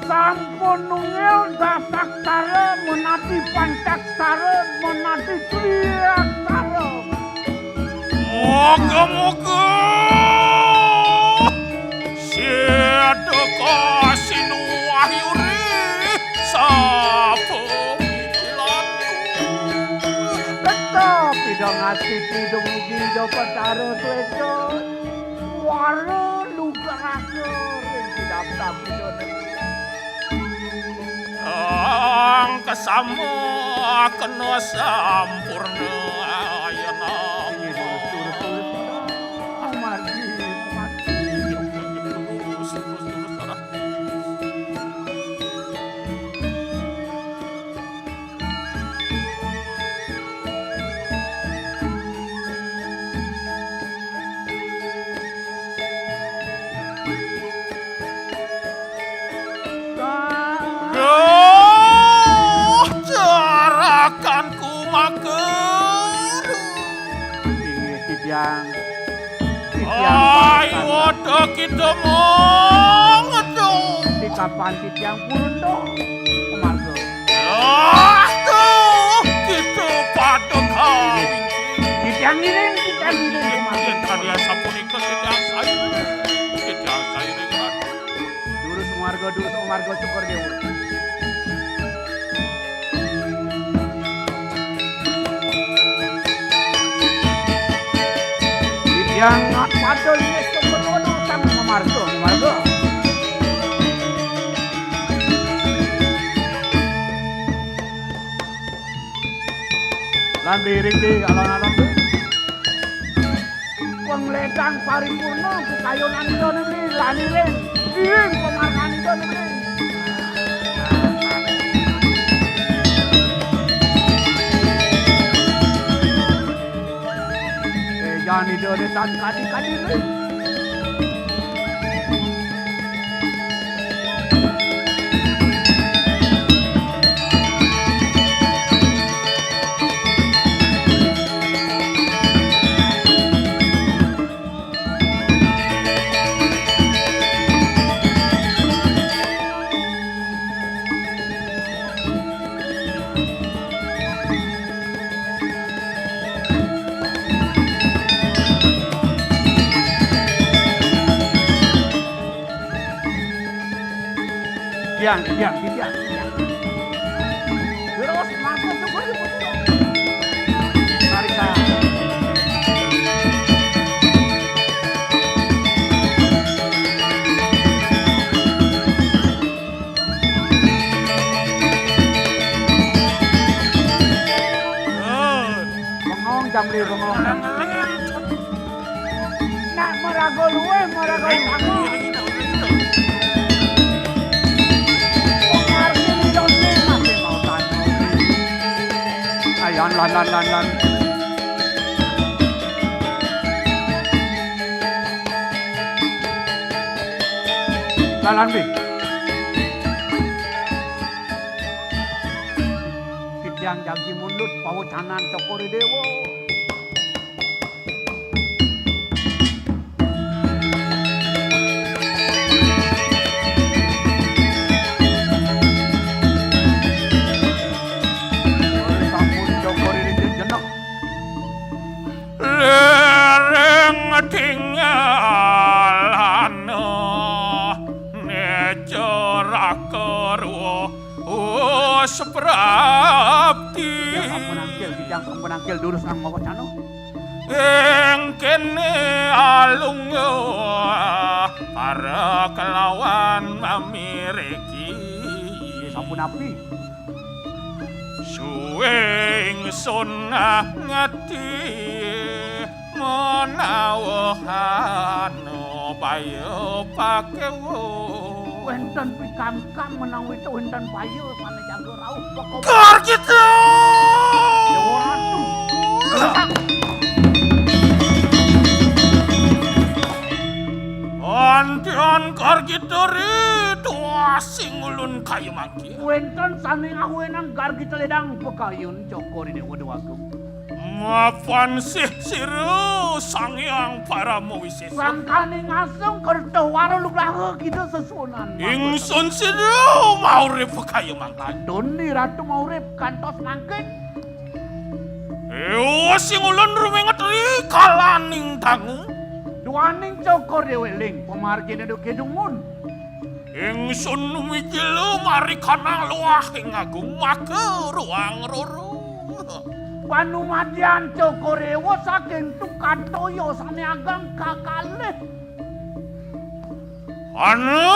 Sampun nungil dasak sare menati pancak sare menati triak sare. Moga-moga Sedeka sinuahyuri sapa pikiranku. Tetap idong ati idong ugi do Batara Twejo. Waro luka rasa ring didap-dap idone. Ang kasama kena sampurna ayana. Ayo kita mau di kapan yang purun dong, Margo. Kita pada kawin. Titiang ini, Mungkin kalian sapunika titiang saya dengan. Durus Margo cukur dia. Yang padol ini sepenuhnya sama Margo. Lan biring di alon-alon tuh. Pengledang paripurna kekayonan itu nih, laniling. Ding pemarkan itu nih. ni dode tan kadi le. Tiang. Terus masuk tuh gue Marika. Bengong jamri bengong. Nak merago luwe kamu. Lan. Lan bi. Kityang jagi mundut pawucanan Cokori Dewo. Seprapti sampun angkel durus ang mawacano ing kene alung para kelawan mamireki sampun api suwing sun ngati menawahano payo pakewo wenten pikam-kam menang itu wenten payo sana jago rauh pokok kar gitu Antian kar gitu dua singulun kayu mangki wenten sani awenan gar kita ledang pekayun Cokori Dewa Dewagung maafan sih siru sangyang para mawisis sangkane ngasong kerto waro luglahe kita sesunan ingsun siru maurip kayu mangki doni ratu maurip kantos mangkin singulun rumenget ri kalaning dangu duaning Cokor Deweling pemargine do kedungun ingsun mijilu mari kana luahing agung make ruang roro Panumadian Cokorewo saking tukatoyo sane agang kakalih. Anu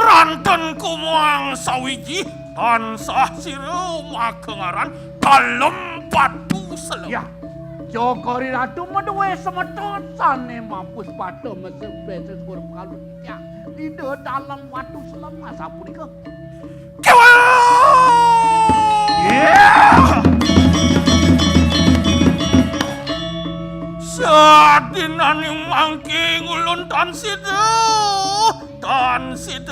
ranten kumuang sawiji tansah siru makengaran kalem patu selem. Ya, Cokori Ratu meduwe semetot sane mampus patu mesebes kurang kalut ya. Di dalam watu selem asapunika. Kewa! Yeah! Sadinaning mangki ngulun tan situ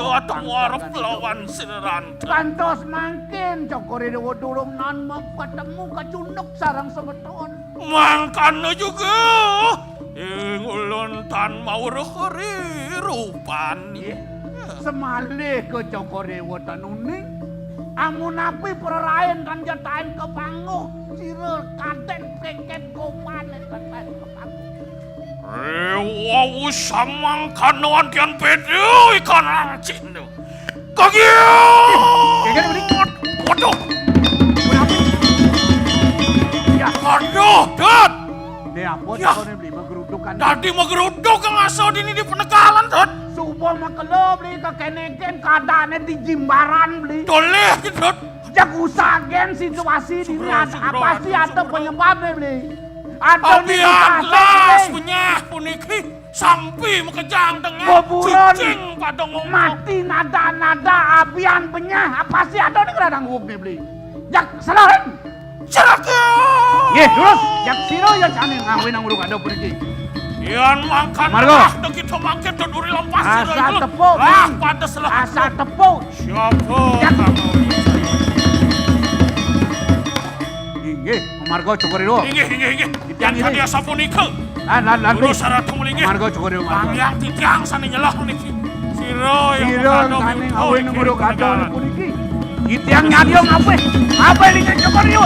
atau warap lawan sineran kantos mangkin Cokori Dewa durung nan ketemu kacunuk sarang semeton mangkana juga ngulun tan mau reheri rupan semalih ke Cokori Dewa tanuning amun api perarayan kan jatain ke panguh sirel kaden pengket goman kan Rewa samang kanuan kian pedu ikan lancin tu. Kagio! Waduh! Ya, waduh, Dad! Dia apa Ya. kau ni beli menggerudukan? Tadi menggeruduk yang asal ini di penekalan, Dad. Subuh makelo beli ke keneken keadaannya di Jimbaran beli. Doleh, Dad. Jak usahakan situasi ini ada apa sih atau penyebabnya beli? Atau Biarlah punya puniki sampai mekejang dengan Kuburan. cicing pada ngomong. mati nada-nada apian penyah apa sih atau ini kena nguk nih beli? Jak selain. Ceraka! Ye, terus jak siro ya cane ngawin nang uruk ada pergi. Yan makan Margo. dah kita makan dan uri lampas. Asa tepuk. Lah pada selah. Asa tepuk. Siapa Ya. kamu? Inggih, Margo cokorido. Inggih. Titiang Yang tadi ini. asapunika. Lan. Dulu syarat mulingi. Margo cokorido. Yang titiang sana nyelah niki. Siro yang Siro mengandung kane itu, awe iki nguruk kado peninggalan. puniki. Titiang nyadio ngapain? Apa ini cokorido?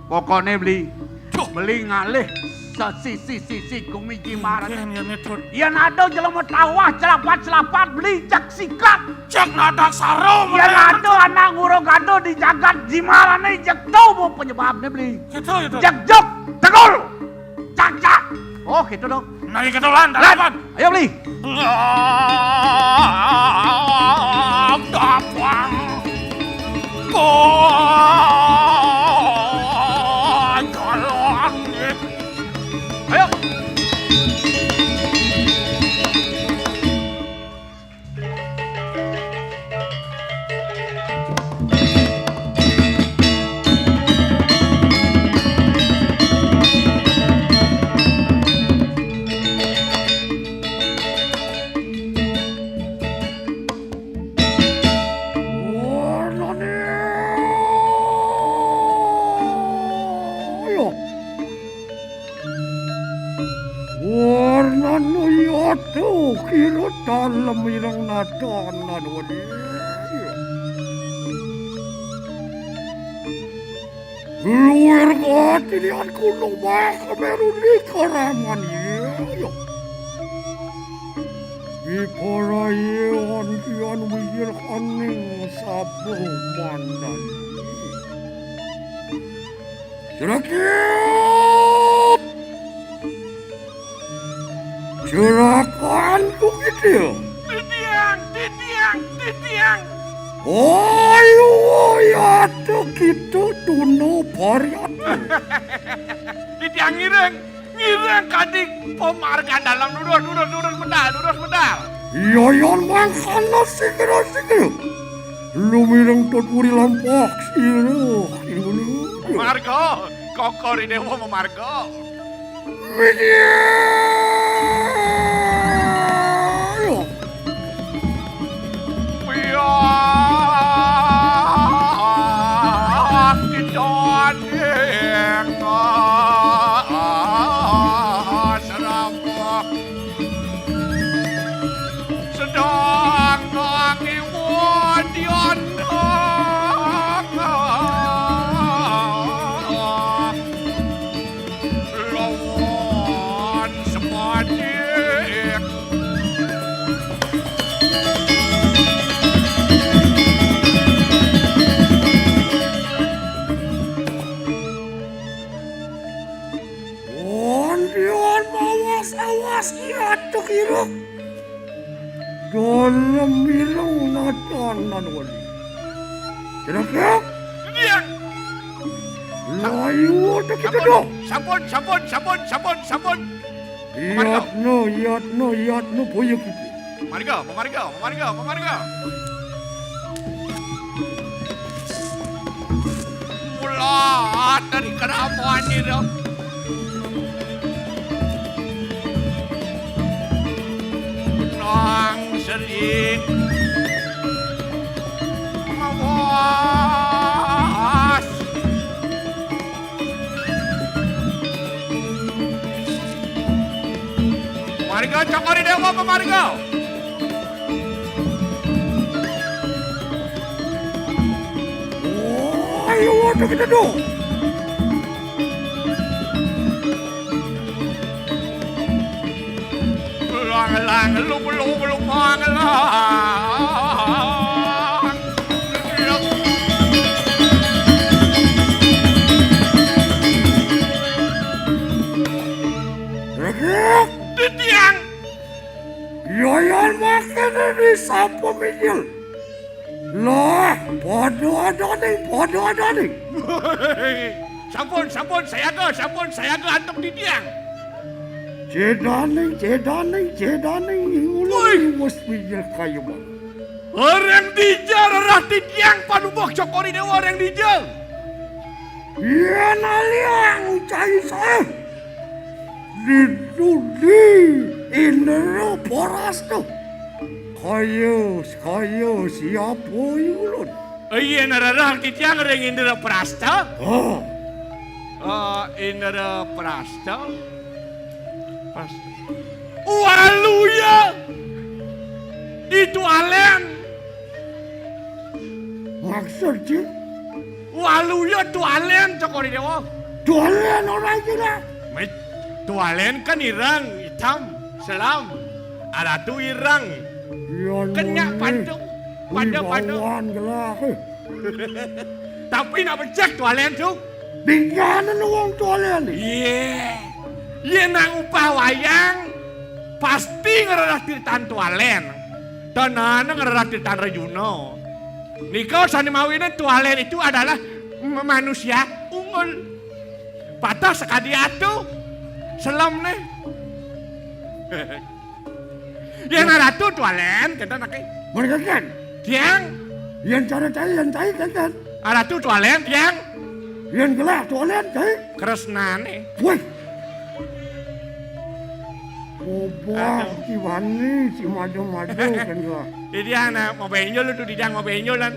Pokoknya beli, beli ngalih sisi kumiki marat. Yan itu. Yan ada jelema tawah celapat beli cek sikat. Cek nadak sarum. Yan ada anak ngurung kado di jagat jimalane cek tau mau penyebabnya beli. Gitu itu. Cek jok, tegul, cak. Oh gitu dong. Naik ke dolan, Lan, dalapan. ayo beli. Dapang. Jalan. Ayo. Warna nuyatu kira dalam irang nadanan wadi. Luar kati lihat kuno maka meruni karaman ya. Iparayan kian wiyir kaning sabuh mandan. Jerakit! Jerakan begitu. Titiang. Ayo ya kita tuno variat. Titiang ngireng kadik pemarga dalam duduk medal. Iya yang mangkana sikira. Lumireng tot uri lampak siro. Margo, kokor ini mau Margo. Kira dalam bilang nadanan wali. Kira-kira layu ada kita dong. Sampun. Iatno boyo kita. Marga. Mulat dari keramuan ini. Sering mawas Marga cokori dewa Marga. Ayo ada kita dong. Lang lu belum lang. Titiang. Yayan makan ini siapa minyak? Lah, podo ada nih. Sampun, saya ke antum Titiang. Jedane, ulai mas minyak kayu bang. Orang dijal rati tiang panubok cokori dewa orang dijal. Yen aliang cai saya. Didudi indera parastu. Kayo siapa ulun? Iya nararang ti tiang ring Indra Prasta. Oh, Indra Prasta. Waluya. Itu Alen. maksudnya Waluya tu Alen cokori dewa. tualen orang gila. Tualen kan irang hitam selam. Ada tu irang kenyak pandung pada. Wibawan gelah. Tapi nak becek tualen tu. Bingkanan uang tualen ni. Ye nang upah wayang pasti ngeredah tiritan tualen. Tanana ngeredah tiritan Rajuno. Nikau sani mawinan tualen itu adalah manusia unggul. Patah sekali atu selam nih. Yang naratu tualen kita nakai. Mereka kan? Tiang Yang cara cai kan? aratu tualen tiang Yang gelah tualen cai. kresnane. Woi. Boba si Wani si maju kan gua. Jadi anak mau benjol tu dijang mau benjolan.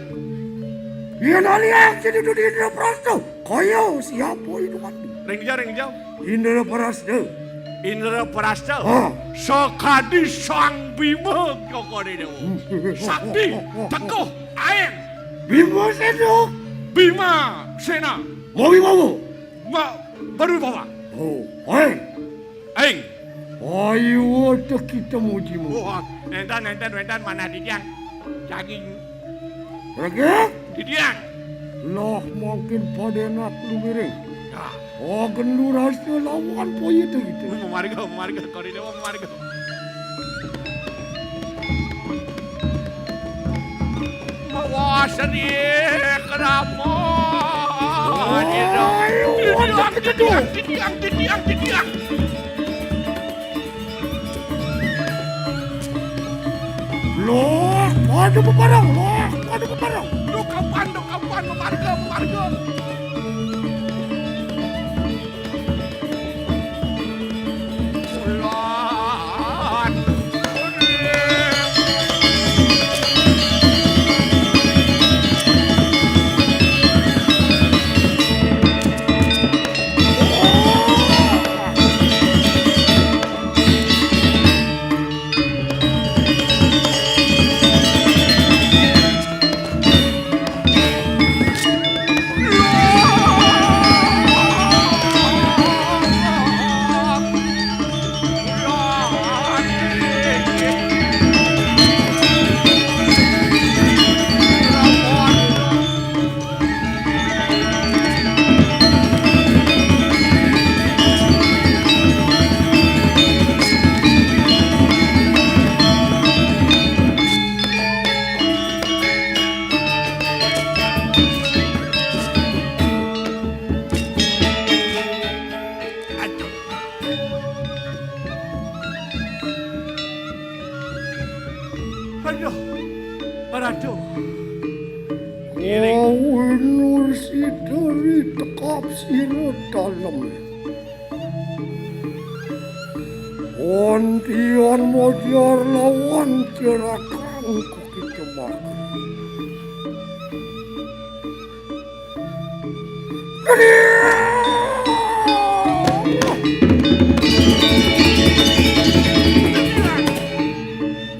Yang aliang jadi tu di Indra Prastu. Kayo siapa itu kan? Ring hijau. Indra Prastu. Indra Prasta. Ah. Sakadi sang Bima kokori dewa. Sakti teguh aeng. Bima sedok. Bima Sena. Mau Baru bawa. Oh, hai. Aeng. Ayo kita mujimu. Wah, nentan mana dijang. Jaging Rakyat, dijang. lah makin pada nak lu miring. Ah. Oh, gendur hasil lawan po itu gitu. Memarga, kori dewa memarga. Wah, sedih, kenapa? Ayo, ada kita tu. Didiang. Loh, ada peparang. Duk kapan, memarga. Ulan. Ratu. Kau nur si dari tekap sirut dalam. Ontian mojar lawan cerakan ku kita makan.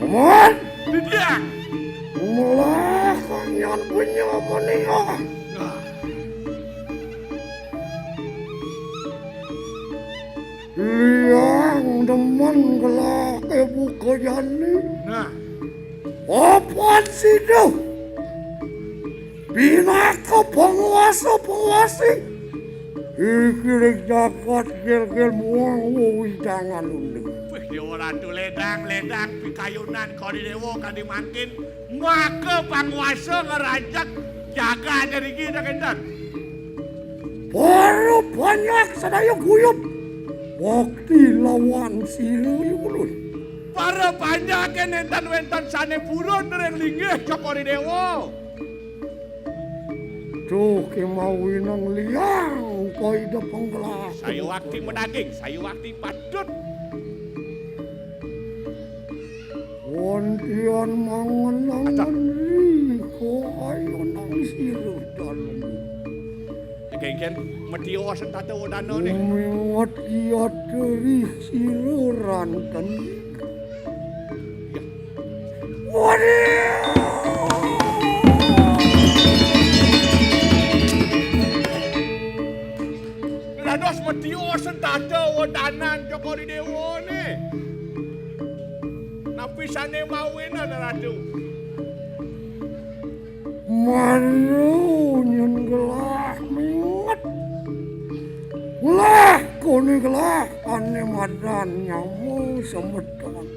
Aman? Tidak. Malah kanyan punya menikah. Liang demen gelak ibu kejani. Nah, Apaan sih itu? Binaka penguasa penguasing. Ikirik jagat gel-gel muang widangan undeng. wih dewa ratu ledang pikayunan kau di dewa kadi makin maka penguasa ngerajak jaga dari kita kendan. Baru banyak sadaya guyup. Waktu lawan silu ulun. Para panjaken entan-wentan sane buron dereng linggih Cokori Dewa. Tuh kemawinang liang kau ida penggelas. Saya waktu menaging, saya waktu padut. Wantian mangan-mangan riko ayo nang siruh dalam. Kengken medio sentata wadano nih. Umiwat iya dari siruran kan. Waduh! Rados medio sentata wadanan Cokori Dewa nih. Napisane mawina radu. Mario nyen gelah minget. Gelah kuni gelah ane madan nyamu semedon.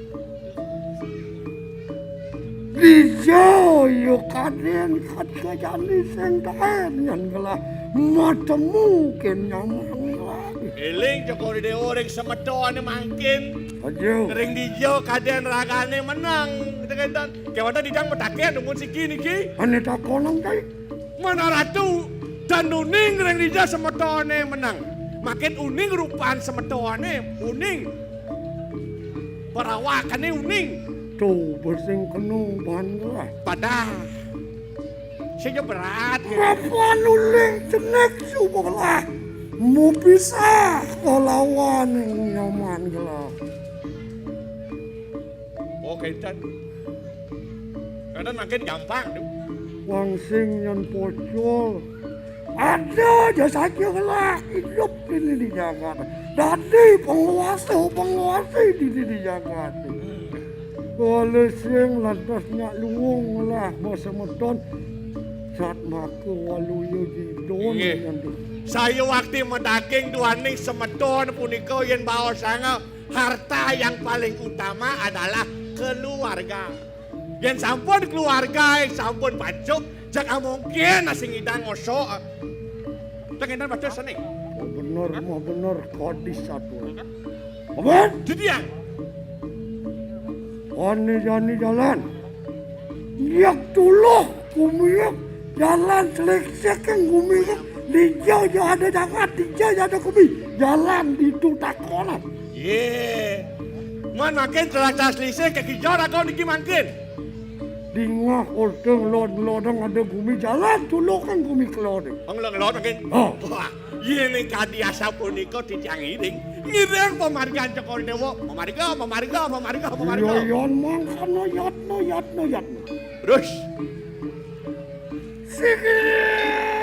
Dijo yo kaden kat kajani sentaen nyen gelah matemu ken nyamu gelah. Eling Cokori Dewa ring semedone mangkin. Ajo. Ring dijo kaden ragane menang. Tekan kewata didang metaken numun siki niki. Ane takonang kai. Mana ratu dan uning ring dijo semedone menang. Makin uning rupaan semedone uning. Perawakane uning. Tuh bersing kenung bahan gelah. Padah. Saya berat. Apa nuling cenek subah mau pisah kelawan yang nyaman gelah. Oke dan. Kadang makin gampang tuh. Wangsing yang pocol. Ada aja saja gelah hidup ini di Jakarta. Dari penguasa di Jakarta. Kalau sing lantasnya luwung lah masa meton. Saat maka waluyo di don yang tu. Saya waktu mendaking duaning semedon punika yen baos sanga harta yang paling utama adalah keluarga. Yen sampun keluarga, sampun bacuk, jangan mungkin asing idang ngosok. Tengenan baca sini. Mau bener kodis satu. Apa? Jadi yang Ani jalan. Yak tuluh kumiyak jalan seleksek yang kumiyak. Dijauh ada jagat, dijauh ada kumi. Jalan di tutakonan. Ye. Man makin terasa selisih ke kijor kau niki makin. Di ngah ordeng lodeng ada gumi jalan tuluh kan gumi kelodeng. Ngelot makin. Oh. Wah, ye ning kadiasa punika dijang iring. Ngiring pemargan Cokori Dewa. Pemarga. Yoyon mangkan no yat. Terus. Sikit.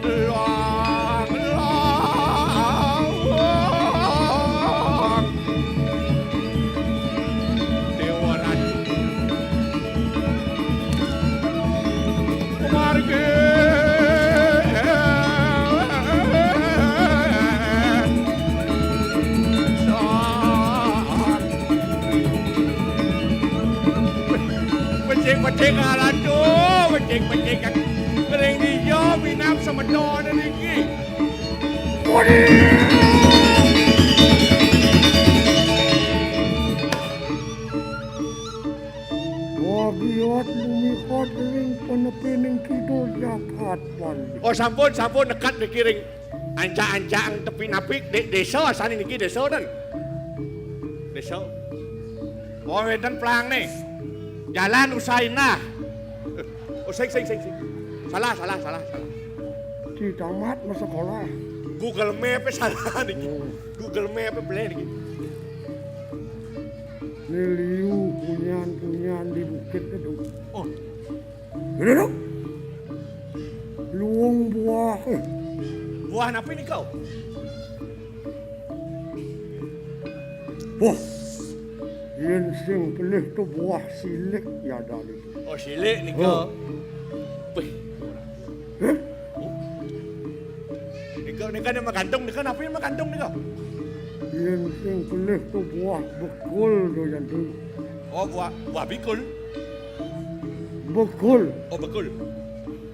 Long. Dewa Ratu. Pemarga. Becek Ratu, becek kan. Kering dijo binam semedon niki. Wabiot lumikot ring penepining kidul jakat balik. Oh sampun dekat dikiring. Anca-ancang tepi napik desa asane niki desa dan. Desa. Oh wedan pelang nih. Jalan usahain lah. Oh sing. Salah. Di tamat masa sekolah. Google Map salah niki. Google Map beli niki. Niliu punyan di bukit itu. Oh, Ini dong. Luang buah. buah apa ini kau? Wah. Yang sing pelih tu buah silik ya dari. Oh silik nih kau. Wih, Eh? nih kan yang magantung, nih kan apa yang magantung nih kau? Yang sing pelih tu buah bekul tu yang tu. Oh buah bikul. Bekul. Oh bekul.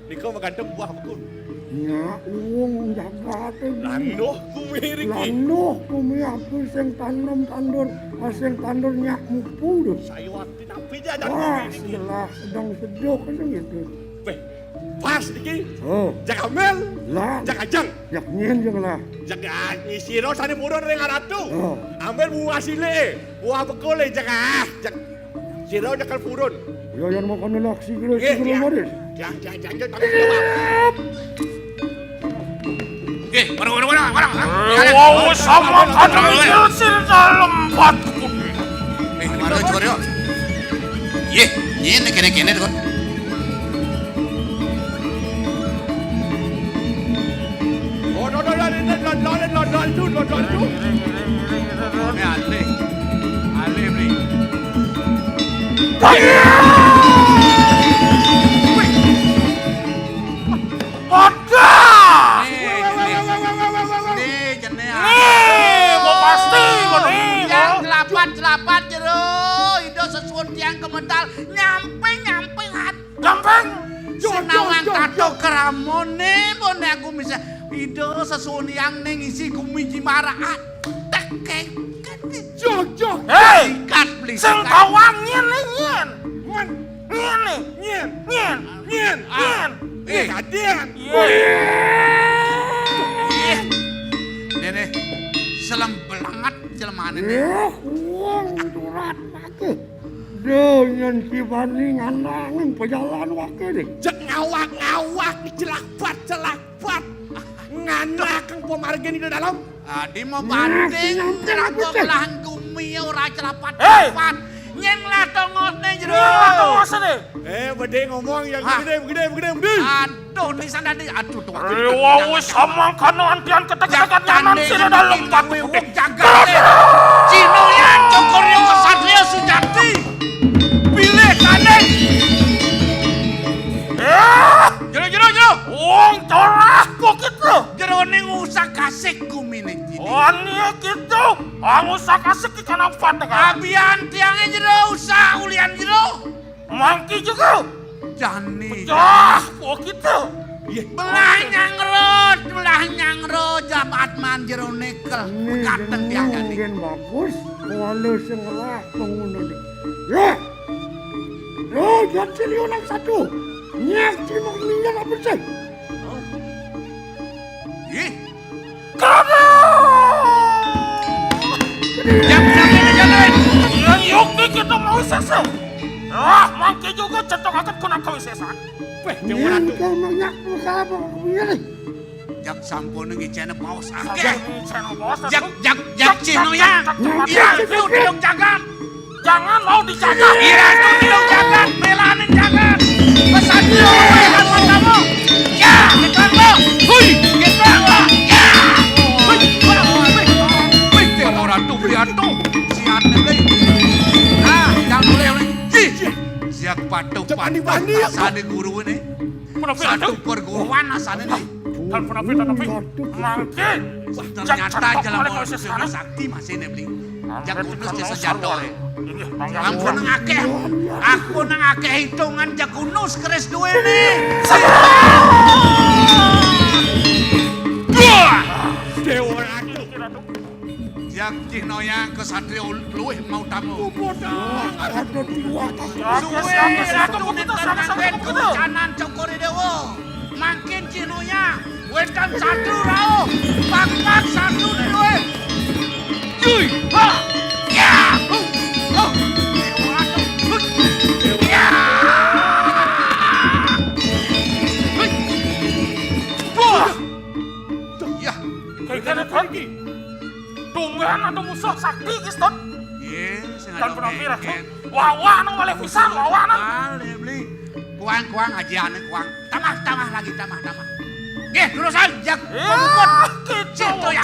Nih kau magantung buah bekul. Ya, wong jagate. Lanuh kumiri ki. Lanuh kumi aku sing tandur, sing tandur nyak mupu. Saya waktu nabi aja Wah, kumiri ki. setelah sedang sejuk kan gitu. Weh, pas iki. Oh, Jak amel, lah, jak ajang. jak nyen jeng lah. Jak isiro sane purun ring aratu. Oh. Ambil buah sile, buah bekole jak siro jakal purun. Ya yang mau kono laksi kira Nggih, kira ya. modis. Jangan kami jawab. Warang. Wow, sama kadang sil dalam batku. Warang coba yuk. Ye, ini kene tuh. Oh, lodol tu. Ini ale beli. Ada. Nih, jeneng. Mau pasti, mau nih. Yang jelapat jero, ido sesuun tiang kemedal nyampe hat. Gampang. Senawang kato keramone, bone aku bisa ido sesuun yang nengisi kumiji maraat. Tekek. Jok. Hei, Kat beli. sing kawan nyen. Kadian. Nene, selembelangat jelmaan ini. Ya, wong durat pake. Dengan kibani nganangin pejalan wake deh. Jak ngawak celakpat. Nganak kang pemargen di dalam. Adi mau banding, terago belahan gumi ora celapat. Hei! Nyeng lah tongotnya jero. Bede ngomong yang Hah? gede. Aduh, nih sana nih. Aduh, tuh. Wow, sama kanan tian ketek-ketek kanan sini dalam batu. Jaga deh. Cino yang cokornya kesatria sujati. Pilih kadeng. Jero. Wong corahku gitu. Jero nih usah kasih gumi nih. Ania gitu. Usah kasih ke kanan fatah. Abian tiangnya jero usah ulian jero. Mangki juga. Jani. Gitu. Belah nyangrot jabat man jero nikel. Ini Pekaten tiang gani. jeneng bagus. Walau sengelah pengguna deh. Ya. Jangan sini orang satu. Nyak cimok minyak apa sih? Ih, Jangan. Yang yuk kita mau sesa. Mangki juga centok akan kuna kau sesa. Nyak kau minyak muka apa minyak nih? jak sampun ngicene paus Oke. akeh. Jak cino ya. Iya, itu dilong jagat. Jangan mau dijaga. Iya, itu dilong jagat. Melanin jagat. Pesan dulu, kawan kamu. Ya, kita lo. Hui, kita lo. Ya. Hui, tengok ratu belian tuh. Siat nih. Nah, jangan boleh. Siap patuh asane guru ini. Satu perguruan asane nih. Tapi mangki. Ternyata jalan mau sakti masih nih beli. Jak kunus di sejatuh. Ampun ngakeh. Aku nang akeh hitungan jak kunus keris duwe nih. Dewa ratu. Jak cino yang kesatria luwih mau tamu. Ada dua Suwe ratu nenten kanan cokori dewa. Makin cinonya wetan satu rao. Pak satu nih luwe. Cuy, ha, ya, dewa ratu, ya, wah, ya, Kayak lagi. Tungguan atau musuh sakti kiston. Dan pernah kira tuh. Wawa nang malih pisan, wawa nang. Boleh beli. Kuang ajian kuang. Tamah lagi tamah. Nggih, terusan jak pemukut. Situ ya.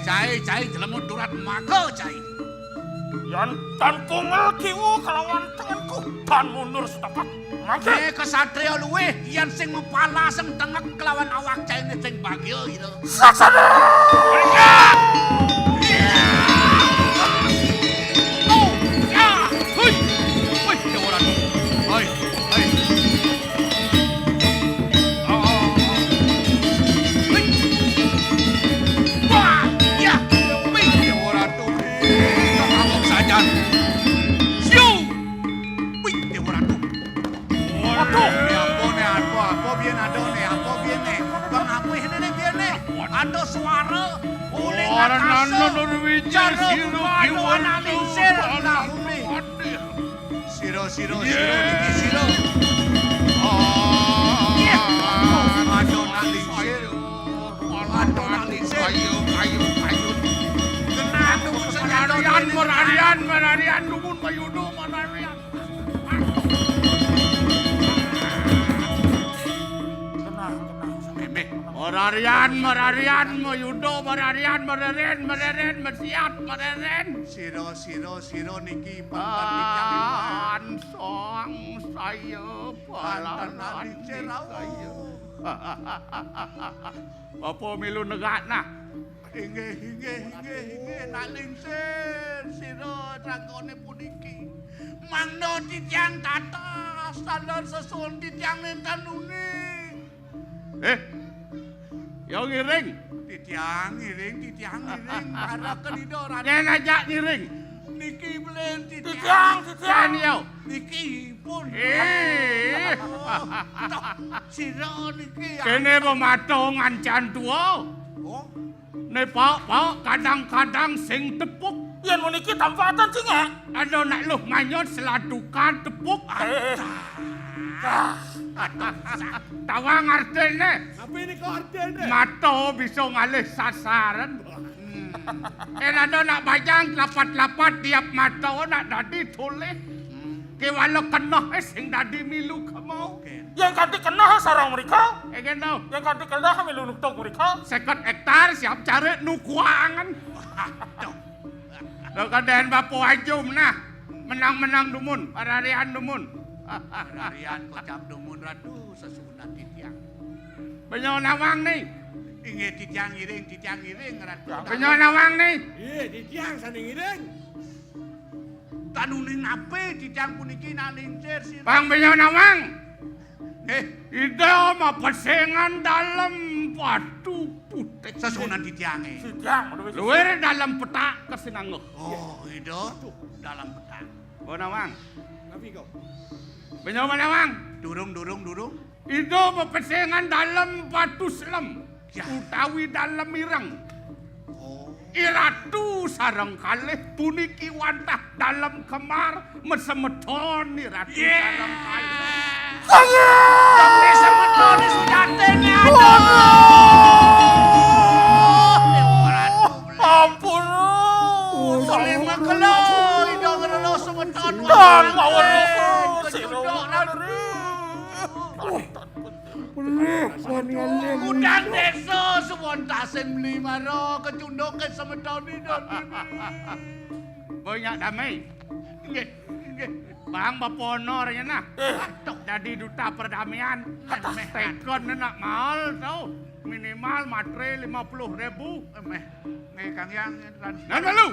Cai jelemut durat maka cai. Yan tan kungel kiwu kelawan tanganku. Tan mundur setapak. Mangke. Kesatria luwih yen sing mepala sing tengek kelawan awak cai sing bagyo gitu. Saksana. Warna Nurwija siro kiwan lingsir lahune. Siro niki siro. Ayo nak lingsir. Ayo nak lingsir. Ayo. Kena dumun senjata merarian dumun mayudo merarian. Merarian, mayudo, meraren, mesiat, mereren. Siro niki pampan song saya palanan saya. Apa milu negak nah? Hinge, nak lingsir, siro dragone puniki. Mangno titiang tata, standar sesun titiang nentanune. Yang ngiring. Titiang ngiring. Para kedidoran. Yang ngajak ngiring. Niki belen titiang. Yo. Niki pun. Siro niki. Kene pematung ancan tua. Oh. Ne pak kadang-kadang sing tepuk. Yen meniki tampatan sing ya. Ada nak luh manyot seladukan tepuk. Tawang artene. Apa ini kok artene? Mato bisa ngalih sasaran. Ada nak bayang lapat-lapat tiap mato nak dadi tulis. Kewalo kena sing dadi milu kemau. Yang kanti kena sarang mereka. Tau. Yang kanti kena milu nuktok mereka. 50 hektar siap cari nukuangan. Lo kaden bapo ajum nah. Menang-menang dumun, pararian dumun. Pararian kocap dumun radu sesunat titiang. Benyo nawang nih. Inge titiang iring radu. Benyo nawang nih. Iya, titiang saning iring. Tanuning ape titiang puniki nalingsir sih. Bang benyo nawang. Ide mah persengan dalam batu putih. Sesunan titiange. Titiang. Luwer dalam petak kesinangguh. Oh, ide dalam petak. Oh nawang. Tapi kau. Benyo nawang. Durung. Ide mah persengan dalam batu selam. Utawi dalam ireng. Iratu sareng kalih puniki wantah dalam kemar mesemeton iratu sareng kalih. Demi semetoni sujatene ada. Ampun. Lima kelo ido ngerelo semeton. Dan mawon siro. Udang desa semontasen melimaro kecundok ke semeton ido. Banyak damai. Nggih. Bang Bapono nya nah. Jadi duta perdamaian. Tekon nak mahal tau. Minimal matre 50.000. Kang Yang. Nan malu.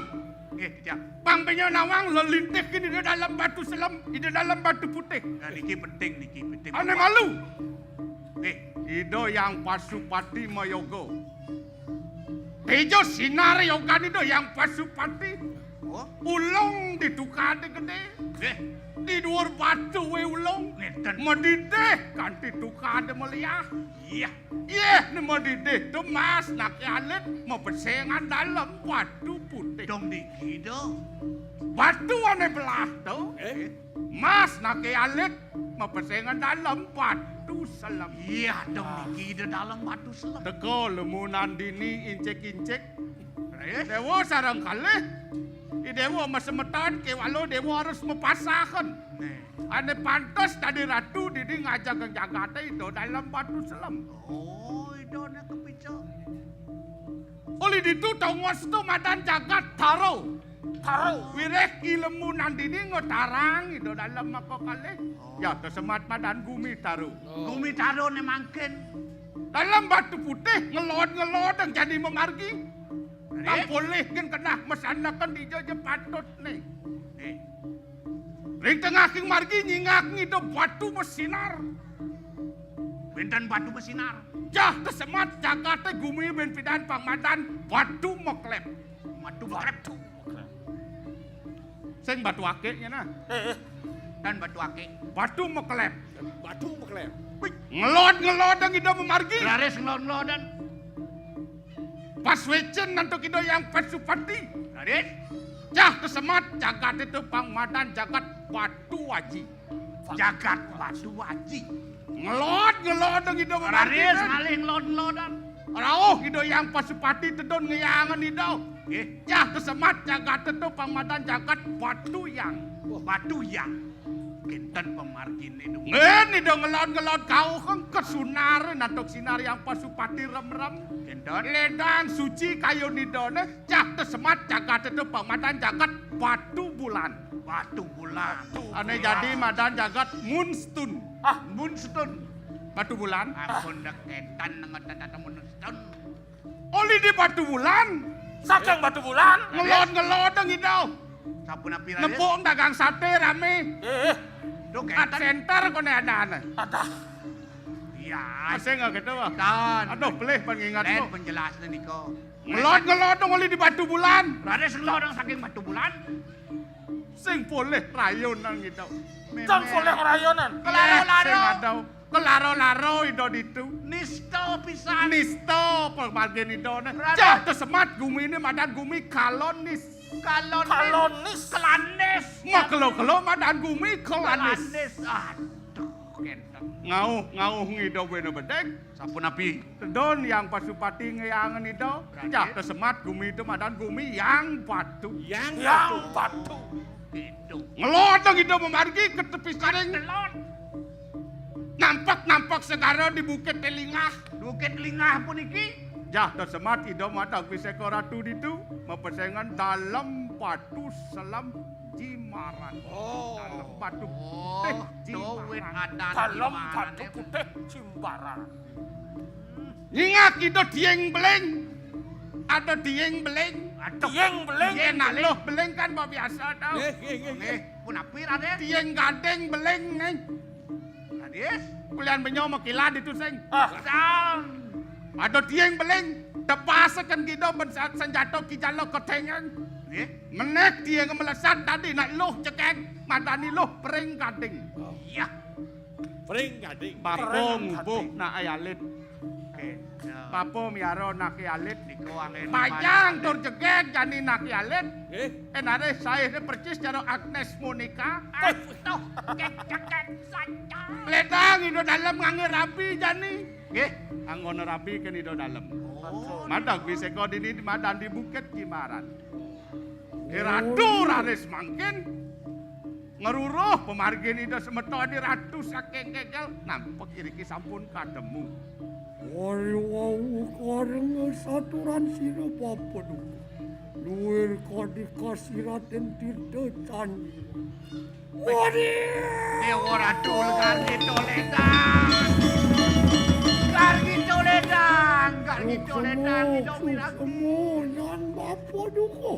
Nggih, ya. Bang Benyo nawang lelintih di dalam batu selam, di dalam batu putih. Nah, niki penting. Ane malu. Ido yang Pasupati Mayogo. Tejo sinar yoga ido yang Pasupati. Ulung ditukar gede. Di luar batu we ulung. Medideh kanti tukar meliah. Iya, ni medideh tu mas nak alit mau persengan dalam batu putih. Dong diki do. Batu ane belah tu. Mas nak alit mau persengan dalam batu selam. Iya, dong diki do dalam batu selam. Teko lemunan dini incek-incek. Dewa sarang kalih. Dewa mesemetan kewalo dewa harus mepasahkan. Ane pantas tadi ratu didi ngajak ke Jakarta itu dalam batu selam. Oh, itu nak kepicu. Oleh itu tongos tu madan jagat taro. Wirek ilmu nandini ngotarang itu dalam mako kalih. Ya tersemat madan gumi taro. Gumi taro ne mangken. Dalam batu putih ngelod yang jadi memargi. Tak boleh kan kena mesanakan di jaja patut nih. Ring tengah king margi nyingak ngido batu mesinar. Benten batu mesinar. Jah kesemat Jakarta gumi ben pidan pangmadan batu moklep. Batu moklep. Sing batu ake nya nah. Dan batu ake. Batu moklep. Ngelod yang ido memargi. Laris ngelod-ngelodan. Paswecen nanto kido yang Pasupati. Raden, cah kesemat jagat itu pangmadan jagat Batu Waji. Jagat Batu Waji. Ngelod dong kido Raden memarginan. saling lod-lodan. Rauh kido yang Pasupati tedon ngeyangan kido. Cah kesemat jagat itu pangmadan jagat Batu Yang. Batu yang kinten pemargin itu. Ini dong ngelot kau kan kesunar nantok sinar yang Pasupati rem-rem. Kinten Ledang suci kayu nidone cah kesemat jagat itu pangmadan jagat Batu Bulan. batu bulan. Ane jadi madan jagat Munstun. Munstun. Batu Bulan. Ampun deketan ngetan munstun. Oli di Batu Bulan. Saking batu bulan. Ngelot dong itu. Sapuna pira Nepung dagang sate rame. Duk At center kone ada. Ada. Iya. Asing nggak gitu wah. Dan Aduh pelih pengingat Len kok. penjelasnya niko. Ngelot dong oli di Batu Bulan. Raden selodong saking batu bulan. Sing boleh rayonan gitu. Jam soleh rayonan. Kelaro-laro. Kelaro-laro itu itu. Nisto pisan. Nisto perbagian itu. Raden. Cah tesemat gumi ini madan gumi kalonis. Kalonis. Kelanes. Makelo madan gumi kalanis. Kelanes. Aduh, kenteng. Ngauh ngido beno bedek. Sapuna pi. Don yang Pasupati ngeyangan itu. Cah tesemat gumi itu madan gumi yang batu. Yang batu. Itu. Ngelodong itu memargi ke tepi saring. Telon. Nampak segara di Bukit Telingah. Bukit Lingah pun iki. Jah tersemat itu mata Biseko Ratu itu mempersaingan dalam batu selam Jimaran. Dalam batu putih Duit Jimaran. ada Dalam batu putih Jimbaran. Ingat itu dieng beleng. Ada dieng beleng. Dieng beleng. Enak loh beleng kan mau biasa tau. Nih, pun api Raden. Dieng gadeng beleng nih. Raden. Kulian benyo makilan itu sing. Sang. Ada dieng beleng. Tepasakan gitu senjata kijalo ketengan. Nih. Menek dieng melesat tadi nak loh cekeng. Madani loh pering gading. Iya. Pring gading. Papo ngubuh nak ayalit. Gitu. Papo miaro nak ayalit. Niko angin. Panjang tur jegek jani nak ayalit. Eh, Saya ini percis karo Agnes Monica. Tuh, kek saja. Ledang itu dalam ngangge rapi jani. Nggih. Anggono rapi kan itu dalam. Oh. Madak bisa kau di madan di Bukit Jimaran. Ratu raris mangkin. Ngeruruh pemargin itu semeto di ratu saking kegel. Nampak iriki sampun kademu. Wau kareng saturan sira papa duku. Luwir kadikasih Raden Tirta Candi. Dewa Ratu Gargi Toledan. Gargi Toledan. Gargi Toledan. Hidup miragi. Semuanya papa duku.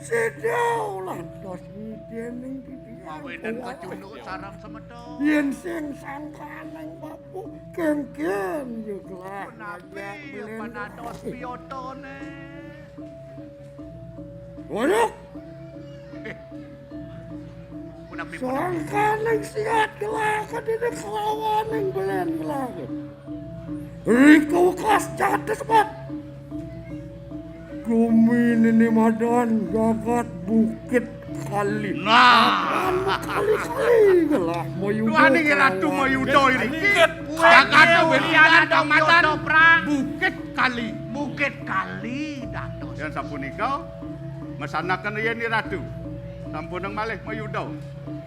Sedau lantas itening Mawedan kacunduk sarang semedo. yen sing sangkaneng bapu kengken juga Nabi panados piotone. Waduh, Nabi sangkaneng siat kelakan ini kelawaning belen kelakan. Riko kas jatuh sepat. Gumi ini madan gagat bukit kali. Nah, Kali-kali gelah moyudo. tuan ini ratu Mayudo iriki. Jakarta Weliana Damatan Bukit Kali. Bukit Kali dados. Yang sapunika mesanakan yen ni ratu. Sampun nang malih Mayudo.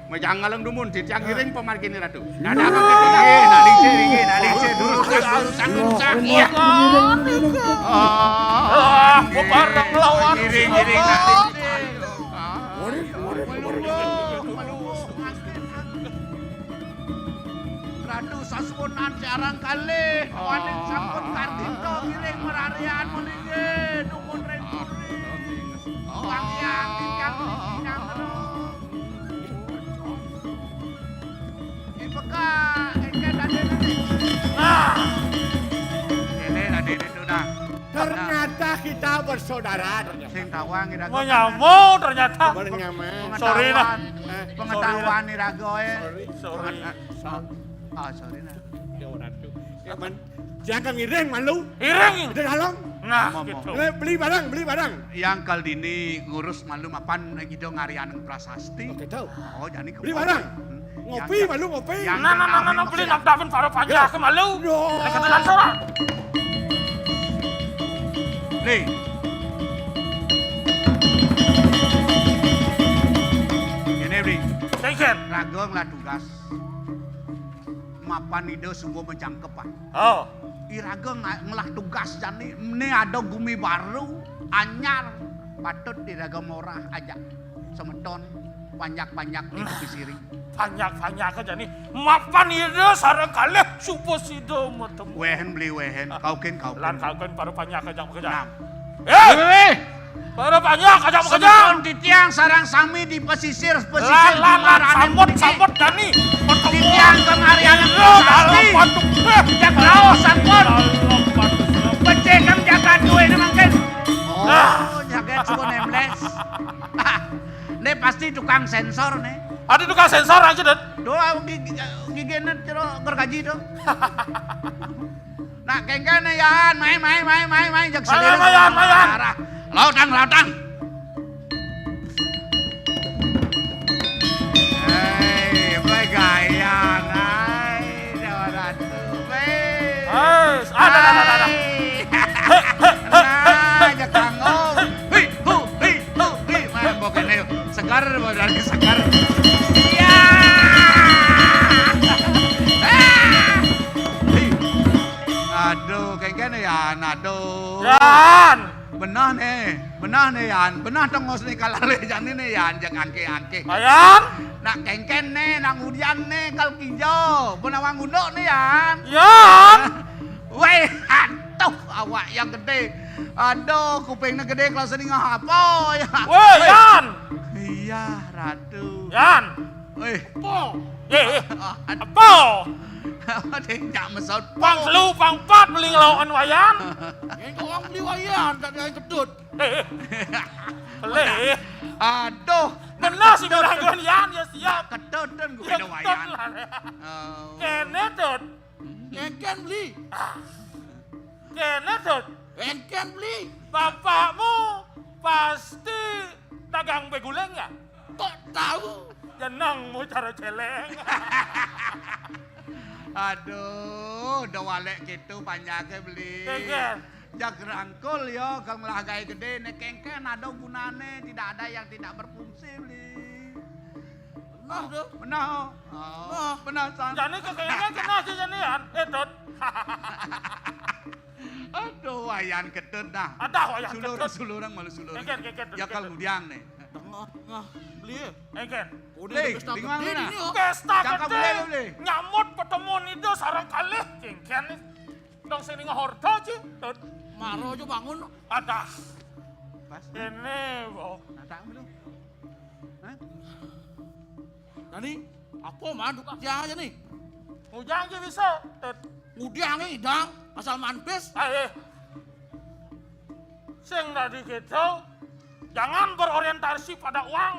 Majangalang dumun ditiang giring pemargin ni ratu. Ada apa Nggih, nak dicek durusan. Iya. Bebareng lawan. Giring nak dicek. Ratu sasunan jarang kali. Waning sampun kartito giring merarian meniki. Dukun rengkuri. Wangyang ingkang ingkang terus. Ibeka engke Raden. Ini Raden itu dah. ternyata kita bersaudara. Sing tawang ira. Menyamu ternyata. Bernyaman. Sorry nah. Pengetahuan iragoe. Sorry. Ah, sorry nah. Ya ratu. Ya man, jangan ngiring malu. Ireng. Di dalam. Nah, Mau. gitu. Beli barang. Yang kal dini ngurus malu mapan gitu ngarianeng prasasti. Oke, tahu. Oh, jadi Beli barang. Ngopi, malu ngopi. Yang Nah, beli nafdafin para pajak ke malu. Yo. Ketelan sorak. Li. Ini Li. Kengken. Ragong lah tugas. Mapan ide sungguh mencangkepan. Oh. Iraga ngelah tugas jani. Ini ada gumi baru, anyar. Patut diraga murah aja. Semeton, panjak-panjak di pisiri. Banyak aja nih. Mapan ide sarang kalih supos ide metemu. Wehen beli wehen, kaukin. Lan kawin para banyak aja bekerja. Enam. Eh, para banyak aja bekerja. Semeton titiang sarang sami di pesisir Lan sambut Dani. Titiang kemarian Dalam prasasti. patuk. Jak raos sampun. Dalam patuk. Becekam jaga duwe nemangken. Oh, jaga suku nemles. Ini pasti tukang sensor nih. Ada tukang sensor aja dan. Doa giginya cero gergaji tuh. Nak kengken yan, main jak seliru. Mayan. Lautang. Hei, boy gaya, jawaran tuh, Ada. Nah, jak tanggung. Hi, main bokene segar, badannya segar. Ya. Aduh, kengken ya, aduh. Yan. Benah nih Yan, benah tengos nih kalale jani nih Yan, jak angke. Ayan. Nak kengken nih, nak udian nih kal kijau, benawang undok nih Yan. Yan. Weh, atuh awak yang gede. Aduh, kupingnya gede kalau sering ngapo ya. Weh, Yan. Iya, Ratu. Yan. Weh, Po. Apa? tidak mesot. Pang telu, pang pat beli ngelawan wayan. Yang orang beli wayan, tak ada yang kedut. Leh. Aduh, Benar sih beranggon Yan, ya siap. kedoden gue Ya ada tut wayan. lah. Oh. Kene tut. Engken beli. Kene tut. Engken beli. Bapakmu pasti dagang beguleng ya? Kok tahu? Jenengmu cara celeng. Aduh, udah walek gitu panjangnya beli. Kengken. Jak rangkul yo, kalau melah gaya gede, nek kengken ada gunane, tidak ada yang tidak berfungsi beli. Nah, tuh. Benar, oh, benar san. Jadi kekayaan kena sih jadi Yan. Tut. Aduh, wayan ketut nah. Ada wayan Sulur, ketut. suluran malu sulur. Kengken. Ya kalau ngudiang nih. Tengah beli. Kengken. Udah Beli, pesta di mana? gede ini, oh. Pesta Cakap gede. beli. Nyamut pertemuan itu sarang kali. Kengken. Dong sini ngehorto sih. Tut. Maro aja bangun. Ada. Pas, Ini, oh. datang belum? Hah? Jadi, apa mah duka siang aja nih? Ujang aja bisa. Tut. Udiang idang, asal manpis. Ayo. Sing tadi gitu, jangan berorientasi pada uang,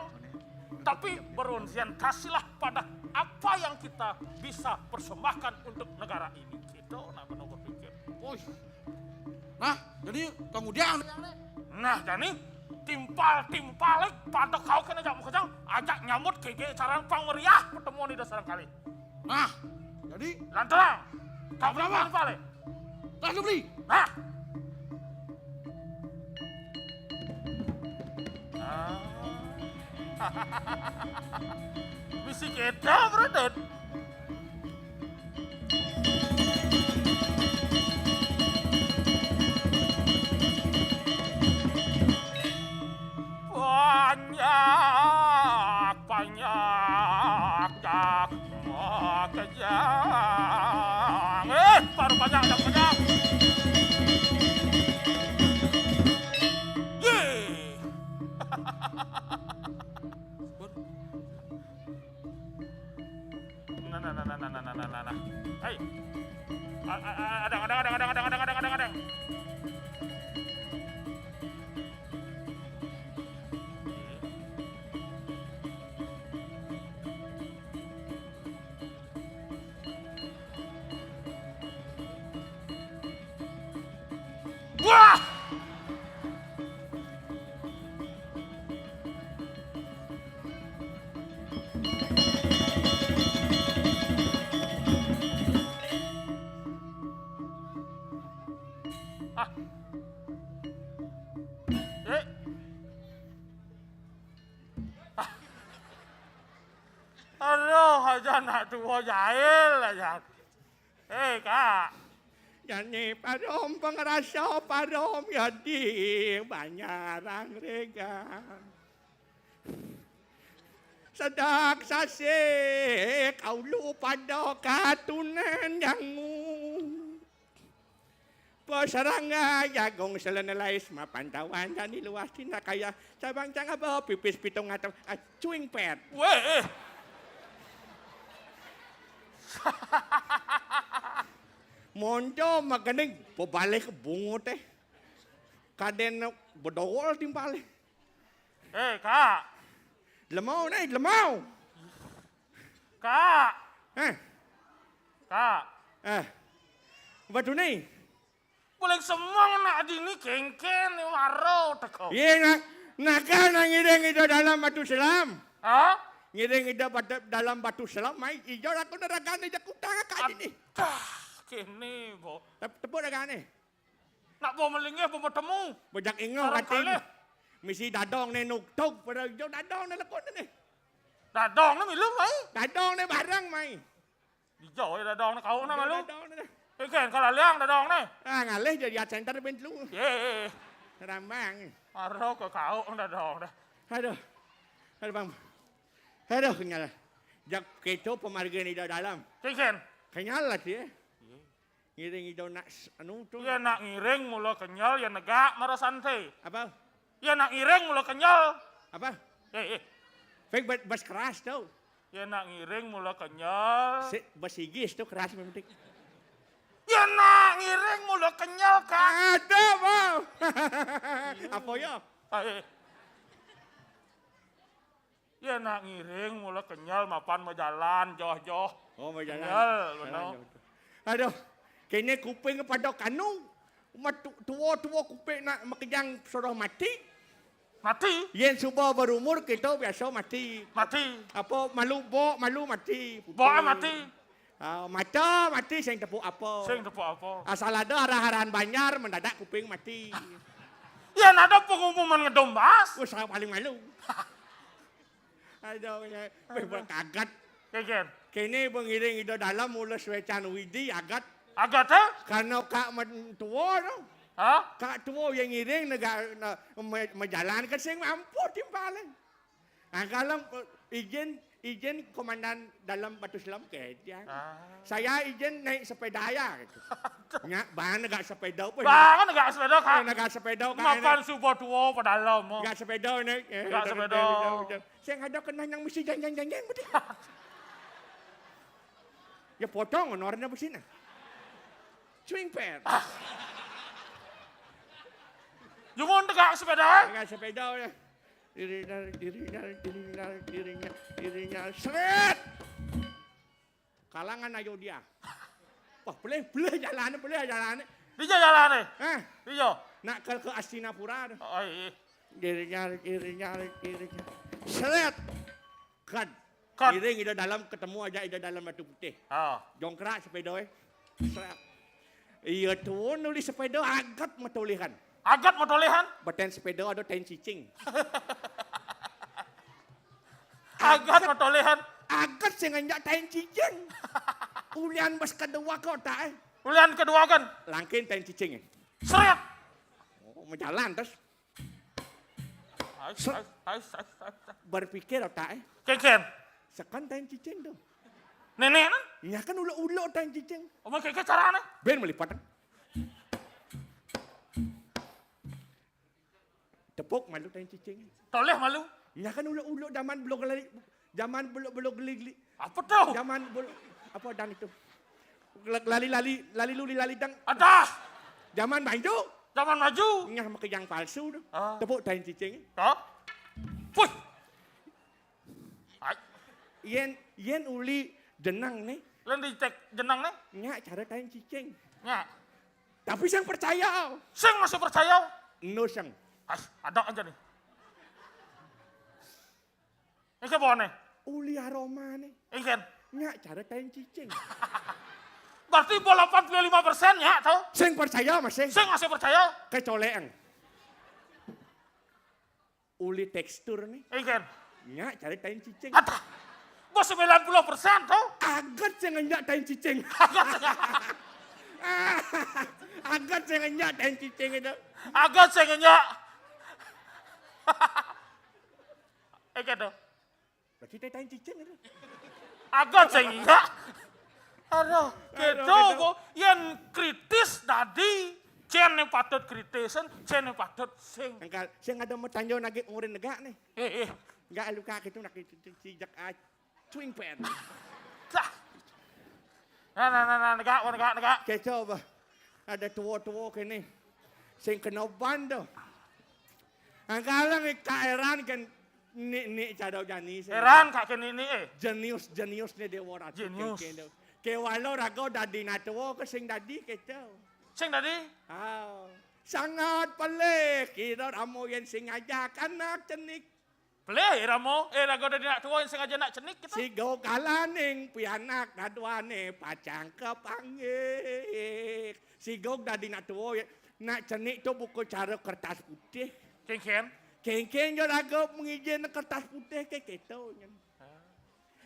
tapi berorientasilah pada apa yang kita bisa persembahkan untuk negara ini. Gitu, nah benar berpikir. Wih. Nah, jadi kemudian Nah, jadi timpal-timpalik pada kau kena jamu kejang, ajak nyambut kege cara pangmeriah pertemuan itu sarang kali. nah, jadi Lantarang, kau Berapa? timpal tas lu beli. Nah. Misi kita berdot. Banyak jak mau kejang. Baru banyak jak kejang. Yeay. Nah. Hai. Adang. Wah! aja nak tua jahil aja. Kak. Yani padom pengerasa padom yadi banyak orang regan. Sedak sasik kau lupa katunan yangmu. Pasaranga jagong selenelais mapantauan dan di luas tina kaya cabang canga bawa pipis pitung atau cuing pet. Weh. Monjo maganing pabalik bungo teh. Kaden bedowol timpale. Kak. Lemau nih, lemau. Kak. Kak. Batu nih. Boleh semua nak dini kengken ni waro teko. Iya nak ngideng itu dalam batu selam. Hah? Ngideng itu dalam batu selam, mai ijo aku neragane jak utang kak ini. Kini bo. Tepuk neragane. Nak bawa melingih bawa bertemu. Bajak ingo kating. Misi dadong nih nuktuk pada ijo dadong nih lekon nih. Dadong ni milu mai. Dadong nih barang mai. Dijauh dadong ni kau na malu. Dadong nih. Ken kalau liang dadong ni. Ngalih jadi center ben lu. Ye. Rambang. Aro ke kau dadong dah. Aduh bang. Aduh kenyal. Jak keto pemargian di dalam. Ken. Kenyal lah sih. Ngiring itu nak anu tuh. Ya nak ngiring mula kenyal ya negak marah santai. Apa? Ya nak ngiring mula kenyal. Apa? Fake bas keras tuh. Ya nak ngiring mula kenyal. Bas sigis tuh keras memang. Ya nak ngiring mula kenyal kak. Ada bang. Apa ya? Ya nak ngiring mula kenyal mapan mau jalan joh-joh. Oh mau jalan. Kenyal benar. Aduh. Kini kuping pada kanu. Tua-tua kuping nak makijang suruh mati. Mati? Yen subuh berumur kita biasa mati. Mati. Apa malu mati. Bo mati. Mata mati sing tepuk apa. Sing tepuk apa? Asal ada arah-arahan banjar mendadak kuping mati. Ya ada pengumuman ngedombas. Saya paling malu. Aduh, kagat. Keken. Kini pengiring itu dalam mula suecan widi agat. Agat ha? Karena kak mentua no. Hah? Kak tua yang ngiring menjalankan sing mampu timpalan. Nah kalau izin komandan dalam batu selam kejang. Saya izin naik sepeda ya gitu. Ya, bahan negak sepeda apa? Bahan negak sepeda kak. Negak sepeda kan. Makan subuh tua pada dalam. Negak sepeda naik. Negak sepeda. Saya ada kena yang mesti jang betul. Ya potong honornya besina. Swing pair. Jangan negak sepeda. Negak sepeda ya. Dirinya seret. Kalangan ayo dia. Wah, boleh jalan. Dia jalan ni. Dia. Nak ke Astinapura. Oh iya. Dirinya. Seret. Kan. Iring itu dalam ketemu aja itu dalam batu putih. Jongkrak sepeda seret. Iya tuh nulis sepeda agak matolehan. Agat motolehan? Beten sepeda ada ten cicing. Agat motolehan? Agat sengaja ten cicing. Ulian bas kedua kau tak Ulian kedua kan? Langkin ten cicing. Seret. Oh, menjalan terus. Berpikir tak Keken. Sekan ten cicing tuh. Nenek kan? Ya kan ulo ten cicing. Omong keke cara ni? Ben melipat. Tepuk malu ten cicing. Toleh malu. Ya kan ulo zaman belum geli. Apa tu? Zaman belum apa dan itu. Lali dang. Ada. Zaman maju. Zaman maju. Nyah pakai yang palsu tu. Tepuk ten cicing. Tak. Puh. Yen uli jenang ni. Lain dicek jenang ni? Nya cara ten cicing. Ya. Tapi sang percaya. Sing masih percaya? No sang. Ada aja nih. Ini ke bawah nih? Uli aroma ni. Ikan? Nya cara ten cicing. Berarti bola 85% ya tau? Sing percaya masih. Sing masih percaya? Kecolean. Uli tekstur ni. Ikan? Nya cara ten cicing. Ada. Bos 90% tau. Agat saya ngenyak tain cicing. Agat saya ngenyak tain cicing itu. Agak saya ngenyak. Gitu. Berarti tain cicing itu. Agak saya ngenyak. Aduh, gitu kok. Yang kritis tadi. Cen yang patut kritisan, cen yang patut sing. Angkal, saya ada mau tanjau nagik ngurin negak nih. Enggak luka gitu nak sijak swing pen. Negak. Kecoh bah. Ada tua-tua kini. Sing kena bando. Angkalang kaeran kan ni cadau jani. Heran kak kini ini Jenius ni dewa ratu. Jenius. Ke walau rago dadi natuwa ke sing dadi kecoh. Sing tadi? Sangat pelik. Kira ramo yang sing ajak anak cenik. Pelih ramo, rago dari nak tua yang sengaja nak cenik kita. Sigo kalaning pianak nadwane pacang kepangik. Sigo dadi nak tua nak cenik tu buku cara kertas putih. Ken. Keng yo rago mengijin kertas putih ke keto.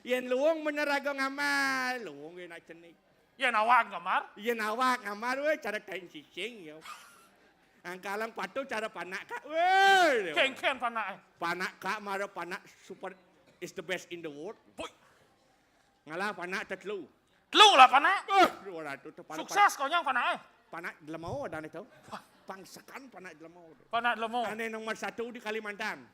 Yen luang menyerago ngamal, luang yang nak cenik. Ya nawak gambar. Yen awak ngamar we cara kain cicing yo. Angkalang patu cara panak kak we. Ken panak. Panak kak mara panak super is the best in the world. Puy. Ngalah panak tetlu. Lu lah panak. Orang tu panak. Sukses kau yang panak. Panak delemau ada nih tau. Pangsakan panak delemau. Panak lemo. Ane nomor 1 di Kalimantan.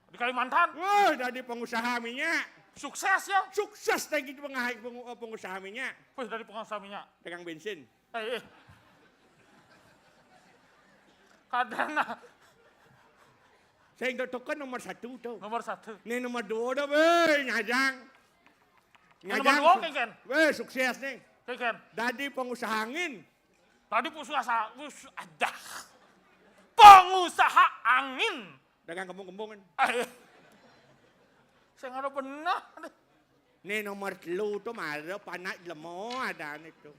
Di Kalimantan. Wah, dari pengusaha minyak. Sukses ya. Sukses lagi pengusaha minyak. Puy dari pengusaha minyak. Dagang bensin. Kadang Saya ingin token nomor 1 tuh. nomor 1. Ini nomor 2 dah weh, nyajang. Nomor 2 Ken. Weh, sukses nih. Ken. Dari pengusaha angin. Tadi pengusaha angin. Dagang kembung-kembungan. Saya nggak ada benar. Ini nomor 3 tuh mara panak lemo ada nih tuh.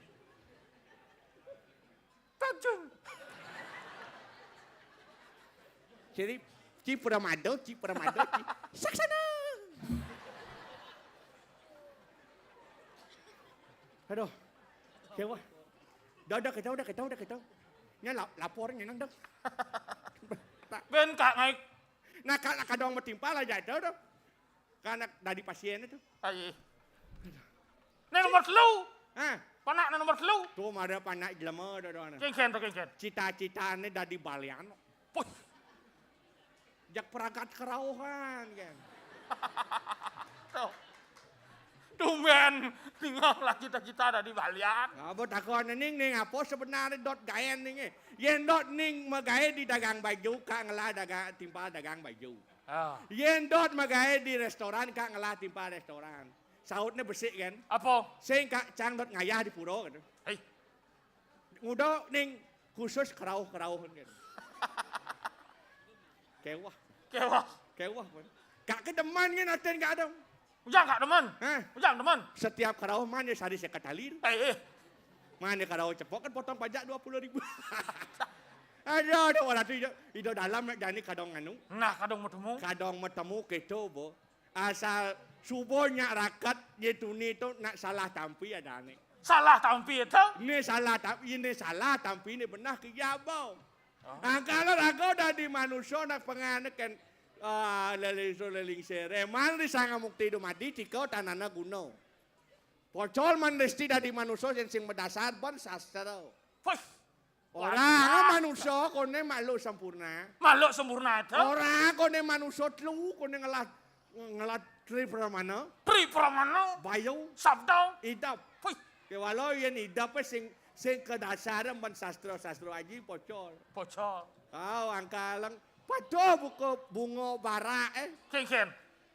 Tajam. Jadi Cipuramado. Saksana. Aduh. Kewa. Dah kita. Nya lapornya nang dah. Ben kak naik. Nah kadang metimpa lah jatuh dah. Karena dari pasien itu. Ini nomor telu. Hah? Panak nomor telu. Tuh ada panak jelema dah. Ken. Cita-citane dari Baliano. Puy. Jak peragat kerauhan kan. Tumben tinggal lah cita-cita ada di Balian. Apa takon ning apa sebenarnya dot gaen ning. Yen dot ning magae di dagang baju ka ngelah dagang timpa dagang baju. Yen dot magae di restoran ka ngelah timpa restoran. Sautnya bersih kan. Apa? Sing ka cang dot ngayah di puro kan. Hei. Ngudo ning khusus kerauh-kerauhan kan. Kewah. Kak kedeman kan aten gak ada. Ujang kak demen. Ujang demen. Setiap kerauh mana sehari saya katalir. Mana kerauh cepok kan potong pajak 20.000. Ada orang tu itu dalam nak jadi kadang anu. Nah kadang bertemu. Kadang bertemu gitu bo. Asal subuhnya rakat itu ni tu nak salah tampi ada ni. Salah tampi itu. Ini salah tampi ini benar kejabau. Kalau rago dari manusia nak penganekan leling sere. Man risanga mukti dumadi tiko tanana guno. Pocol man resti dari manusia yang sing berdasar ban sastra. Orang manusia kone makhluk sempurna. Makhluk sempurna itu. Orang kone manusia telu kone ngelat tri pramana. Pri pramana. Bayu. Sabda. Idap. Walau yang idap sing kedasaran ban sastra aji pocol. Kau angkalang pato buku bunga bara Ken.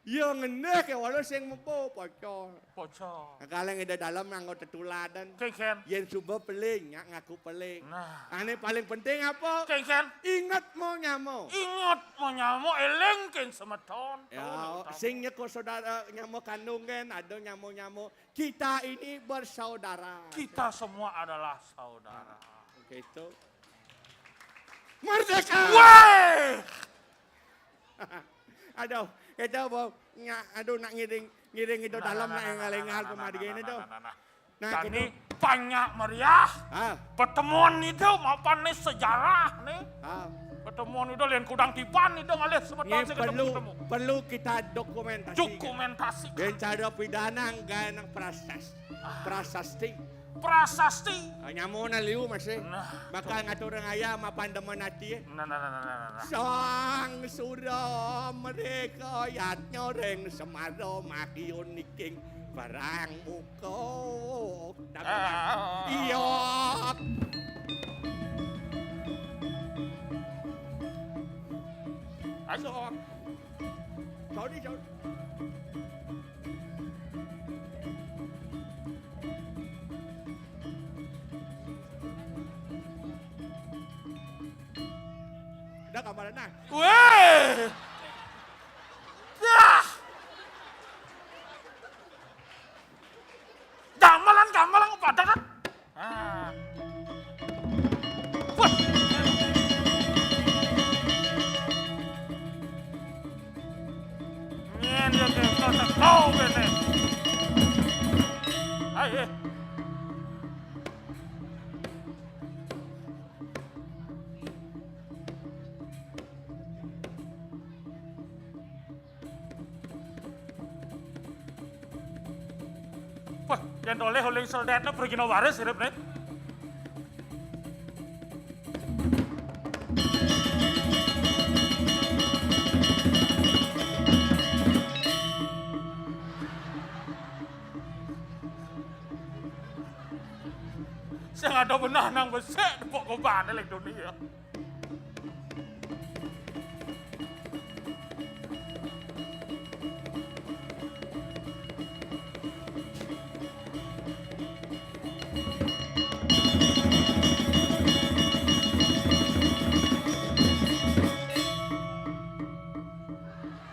Yang ngenek walau sing mempo pocol. Angkalang ada dalam anggota tuladan. Ken. Yang subuh peling ngaku peling. Nah. Ane paling penting apa? Ken. Ingat mau nyamuk. Eleng ken semeton. Ya, singnya kok saudara nyamuk kandungan, ada nyamuk-nyamuk. Kita ini bersaudara. Kita semua adalah saudara. Gitu. Merdeka! Woi! Aduh, kita mau aduh nak ngiring itu dalam na ngalengal kemari gini tuh. Nah, Jadi banyak meriah. Ah, Pertemuan itu mapan nih sejarah nih. ah. Pertemuan itu lain kudang tipan itu ngalih Ini sebentar sih ketemu. perlu kita dokumentasi. Dokumentasi. Dan cara pidana gaya ng prasasti. Prasasti. Nyamuna liu masih. Nah, Baka ngaturang ayam mapandaman natin. Nah. Sang suro mereka yatnya reng semado makiyon niking barang muko. Iya. Ayo. Sorry. Udah kamar na. Weh. Dah. Gamelan kepada kan? Ah. Wah. Ini dia kau bete. Ayo. Wah, yang oleh soldat na pergi na waris hirap na. Saya nggak ada benar nang besek depok koban lek dunia.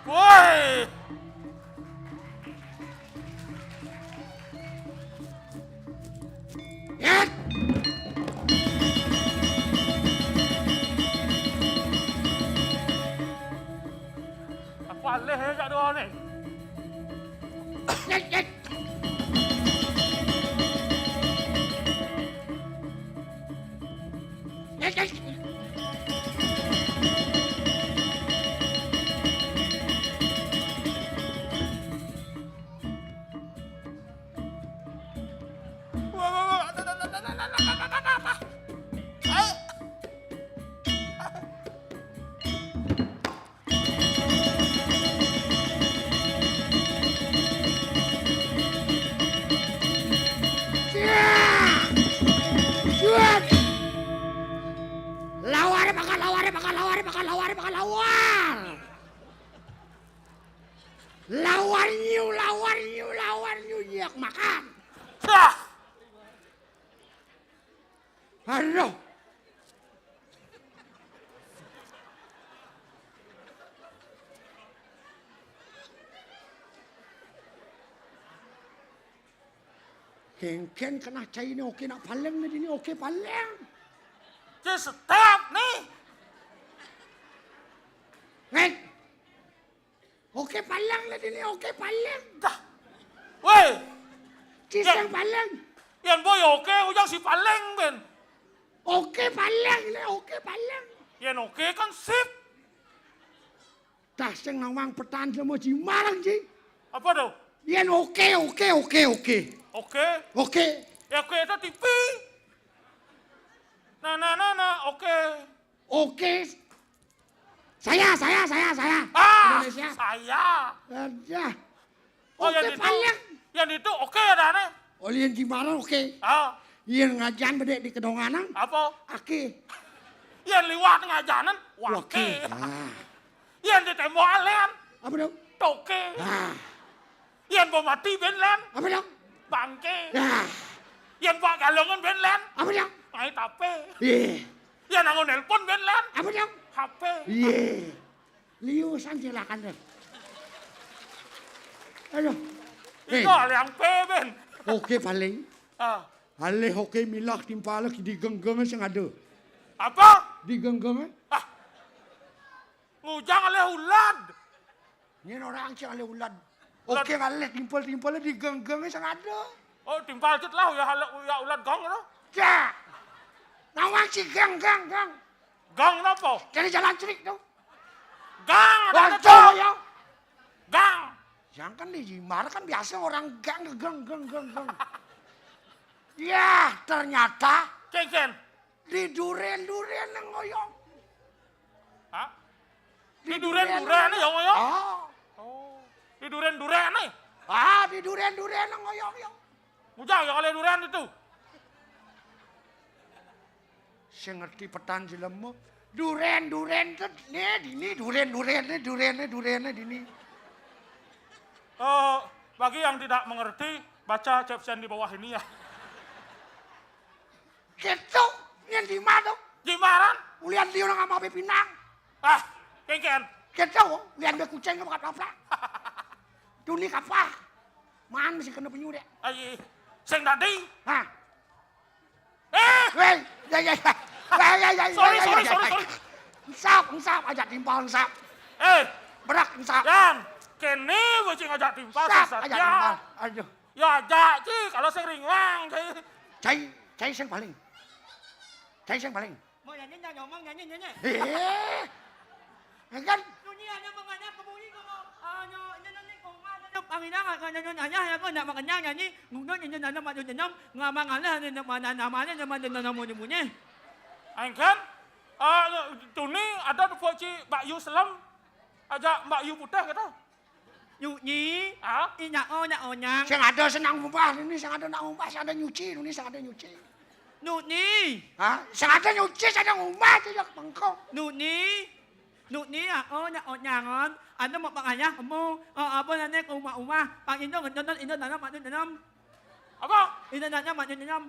Woi. Aku alih kat dua ni. Lawar nyu yak makan. Dah. Aduh. Kengken kena cai ni okey nak paleng ni ini okey paleng. Jadi setiap nih. Hei. Okey paleng ni ini okey paleng. Dah. Weh. Cisang paleng. Yang boy oke, ujang si paleng ben. Okey paleng ni okey paleng. Yang oke kan sip. Dah seng nawang petan semua jimarang ji. Apa tuh? Yen okey. Oke. Okey. Ya oke itu TV. Nah, oke. Okey. Saya. Ah, Indonesia. saya. Aja. Oh, Okey paleng. Yang itu oke ada nih. Oleh yang jimarang okey. Ah, Yen ngajan bedek di kedonganan. apa? Aki. Yang liwat ngajanan, wake. Okey. Ah. Yang di tembok alen, Apa dong? toke. Ah. Yang bawa mati benlen, Apa dong? bangke. Ah. Yang bawa galongan benlen, Apa dong? ngai tape. Ye. Yang nangon nelpon benlen, Apa dong? HP. Ye. Liusan silakan deh. Aduh. Itu hal yang ben. Okey paling. Ah, Alih okey milah timpala di genggengan sing ada. apa? Di genggengan. Ah, ngujang oleh ulad. Ni orang sing alih ulad. Oke kali timpul-timpulnya di geng-gengnya sang ada. Oh, timpal ket lah ya ulat gong itu. Ya. Nawang si gang. Gang napa? Dari jalan cerik tuh. Gang ada Waduh ya. gang. Yang kan di Jimar kan biasa orang gang. Ya ternyata Ken. di duren-duren yang ngoyong. Hah? Di duren-duren ya ngoyong. Oh. Di duren-duren nih. Di duren-duren yang ngoyong ya. Mujang ya kali duren itu. Saya ngerti petan jelemu. Duren tuh dini duren dini. Bagi yang tidak mengerti, baca caption di bawah ini ya. Gitu, yang di mana tuh? Jimaran? Ulian dia orang sama Pinang. Ken. Gitu, ulian be kucing ke apa? Duni kapah. Man masih kena penyu deh. Ay, sing tadi. Hah? Eh, Ya. sorry. Ensap aja timpal ensap. Berak ensap. Yan, kene wajib ngajak timpal Ensap sesat aja ya. timpal. Aduh. Ya ajak ci kalau sing ringang. Cai sing paling. Mau nyanyi ngomong nyanyi. Kan Dunia ada mengenai kebuli kamu. Nyanyi kong Panginoon nyanyi ako na makanya nyanyi ngunod nyanyi na naman ngamangan na mana namanya naman na bunyi. Kan? Tuni ada tuh ci Mbak Yu Selam. Ajak Mbak Yu Putih gitu. Nyi, Ah? nyang. sing ada senang ngumpah ini, sing ada nak ngumpah, sing ada nyuci ini, sing ada nyuci. Nuni, Hah? Sing ada nyuci, sing ada ngumpah itu ya bengkok. Nuni ako nyangon. Ano mo panganya mo? Apa na kung uma. Pang indo nanam nanam. Apa? Indo nanam nanam.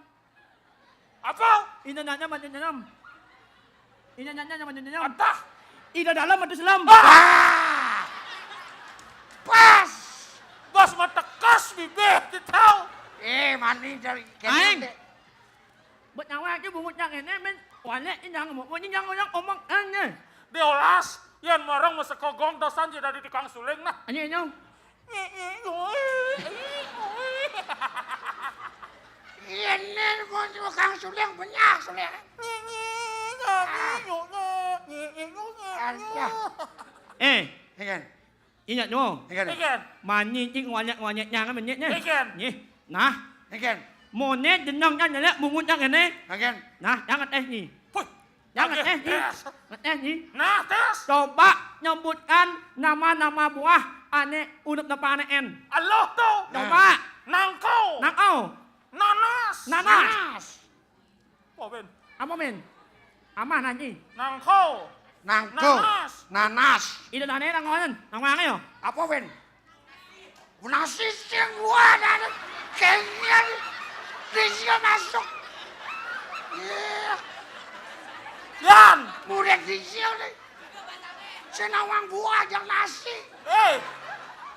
Apa? Indo nanam nanam. Indo nanam nanam. Atah. Indo dalam madu selam. Pas. Bos mata kas bibir tahu. Mani dari Aing. kene. Buat nawa ke bungut yang ini men. Wale inang mo nyang orang omong ane. Diolas, yan marang masekogong dosan jadi dari tukang suling nah. Ano? Ini mau tukang suling banyak suling. Ikan. Ingat mo. Ikan. Ikan, Mani cing wale nyang men nye. Ikan. Ni. Nah, Ikan. monet denang kan nala bungut yang ini. Ikan. Nah, jangan ni. Puy. Jangan Oke, ni. tes. Ni. Nah, tes. Coba nyebutkan nama-nama buah ane unup na paneen. Allah tuh. Coba. Nangkau. Nakau. Nanas. Nanas. Oh, Ben. Apa men? Ama nanti. Nangkau. Nangko. Nanas. Ida dane nangonan. Nangwangi yo. Apa Ben? Nasi sing gua dan kenyal. Dia masuk. Yan. Murid dia nih. Senawang buah yang nasi.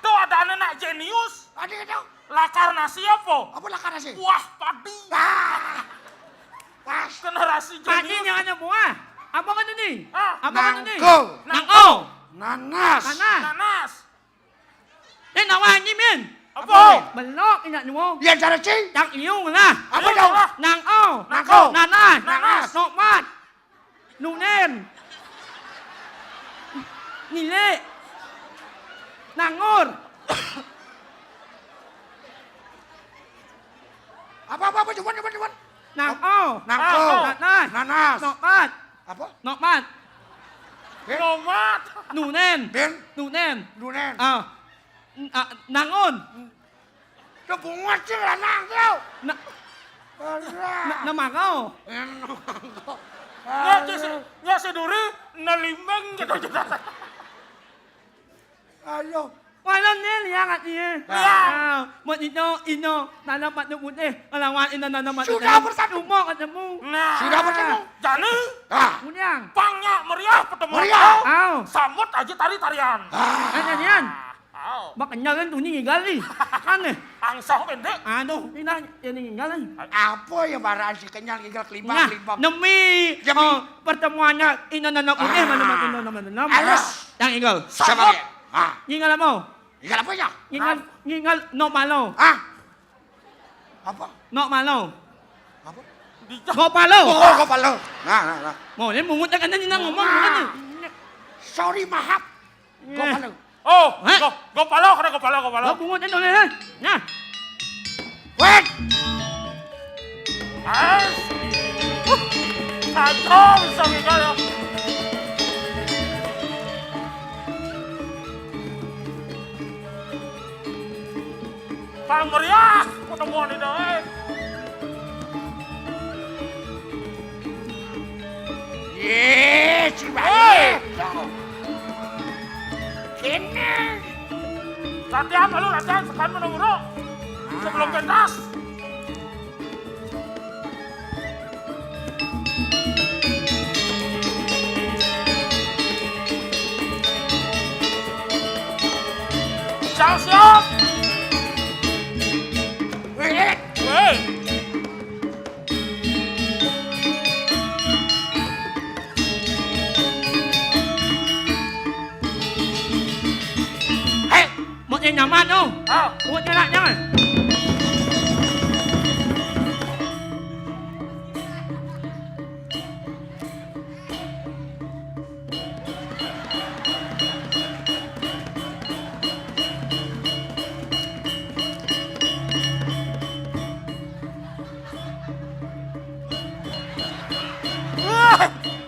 Tuh ada anak jenius. Ada itu. Lakar nasi apa? Apa lah nasi? Buah padi. Pas. Generasi Padi jenius. yang ada buah. Apa kan ini? Apa kan ini? Nangko. Nangko. Nanas. Nanas. Nanas. Nawangi men. Apa? Belok ingat mo. Dia cara cing. Tang iyong lah. Apa dong? Nangko. Nangko. Nanas. Nanas. Nokmat. Nunen. Nile. Nangur. Apa cuman. Nangko. Nangko. Nanas. Nanas. Nokmat. Apa? Nokmat. Nomat. Nunen. Ben. Nunen. Dunen. Nangon. Itu bunga cing lah nang tau. Namakaw. Nya si Duri nalimeng gitu. Ayo. Walang niliyangat niya. Mo ino, nanamat na puti. Alawan ina nanamat na. Sudah bersatu. Tumo ka mo. Nah. Sudah bertemu. Jadi, Munyang. pangnya meriah pertemuan Meriah. kau. Aw. Sambut aja tari-tarian. Ano yan? Aw. Makanya kan tuning igali. Ano? Angsah pendek. Ano? Ina, yan igali. Apa ya barang si kenyal gigal Nga, kelibang. nami. Demi. Pertemuannya ina nanak puti. Manamat ina naman. Alas. Yang igal. Sama dia. Ingal mo. Ngingal apa ya? Ngingal no malo. Hah? Apa? No malo. Apa? Go palo. Oh, kepala. Nah. Mo, ini mungut na kanan nang ngomong kan. Sorry, maaf. Kepala. Oh, Hah? gopalo, kada gopalo. Go mungut na dole ha. Nah. Wait! Kacau bisa ngingal ya. Paling meriah pertemuan ini deh. Yes, si baik. Kini. Latihan lalu latihan sekarang menunggu sebelum pentas. Siap. Wait! Weh. Hey! Một ngày nằm ăn không? Ah, Buat jalan jangan.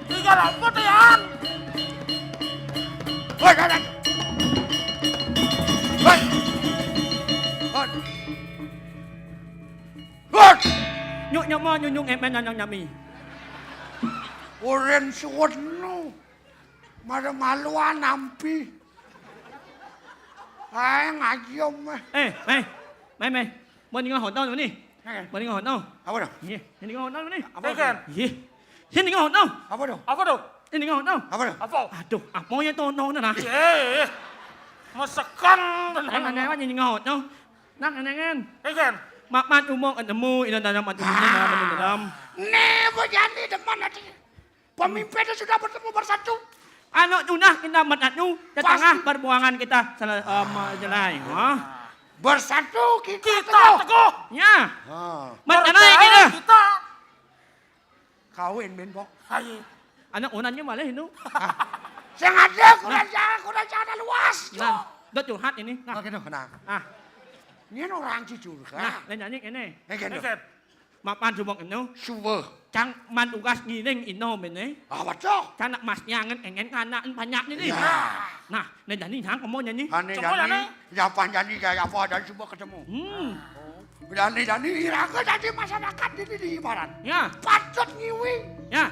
tinggal apa Tian? Wait! Wait! Nyuk nyama nyuk em men nang nyami. Uren suweno. Mara maluan nampi. Ay, ngayom. Mày. Bên đi ngon hồn đâu nữa nè. Bên đi ngon hồn đâu? Apa dah? Iya, ini ngon hồn đâu nè. Apa kan? Iya. Sini ngon hồn đâu? Apa dah? Apa tuh? Ini ngon hồn đâu? Apa dah? Apa? Aduh, apa yang tu nong na? Masakan. Anh apa ini ngon hồn đâu? Nak kan. Kan? Mat umong at nemu ina dalam mat umong na dalam dalam. Never jadi depan nanti. Pemimpinnya sudah bertemu bersatu. Ano tunah kita mat anu di tengah perbuangan kita salah jalan. Ha? Bersatu kita Kita teguh. Ya. Ah. Mat anay kita. Kita. Kawin benbok. Ayo. Anak unannya malah itu. Sengaja kurang jalan luas. Nan, dot curhat ini. Nah, Oke dong, nah. ah, Ini orang jujur nah, kan? nyanyi ini. Kan? Kan? Mapan subok itu. Suwe. Cang man tugas ngiling ino ini. Apa tuh? Cang nak mas nyangen engen kana banyak ini. Ya. Nah, nyanyi hang kamu nyanyi. Aneh Coba jadi, Nani. ya panjani kayak apa dan semua ketemu. Berani iraga jadi masyarakat ini di ibarat. Ya, Patut nyiwi, ya.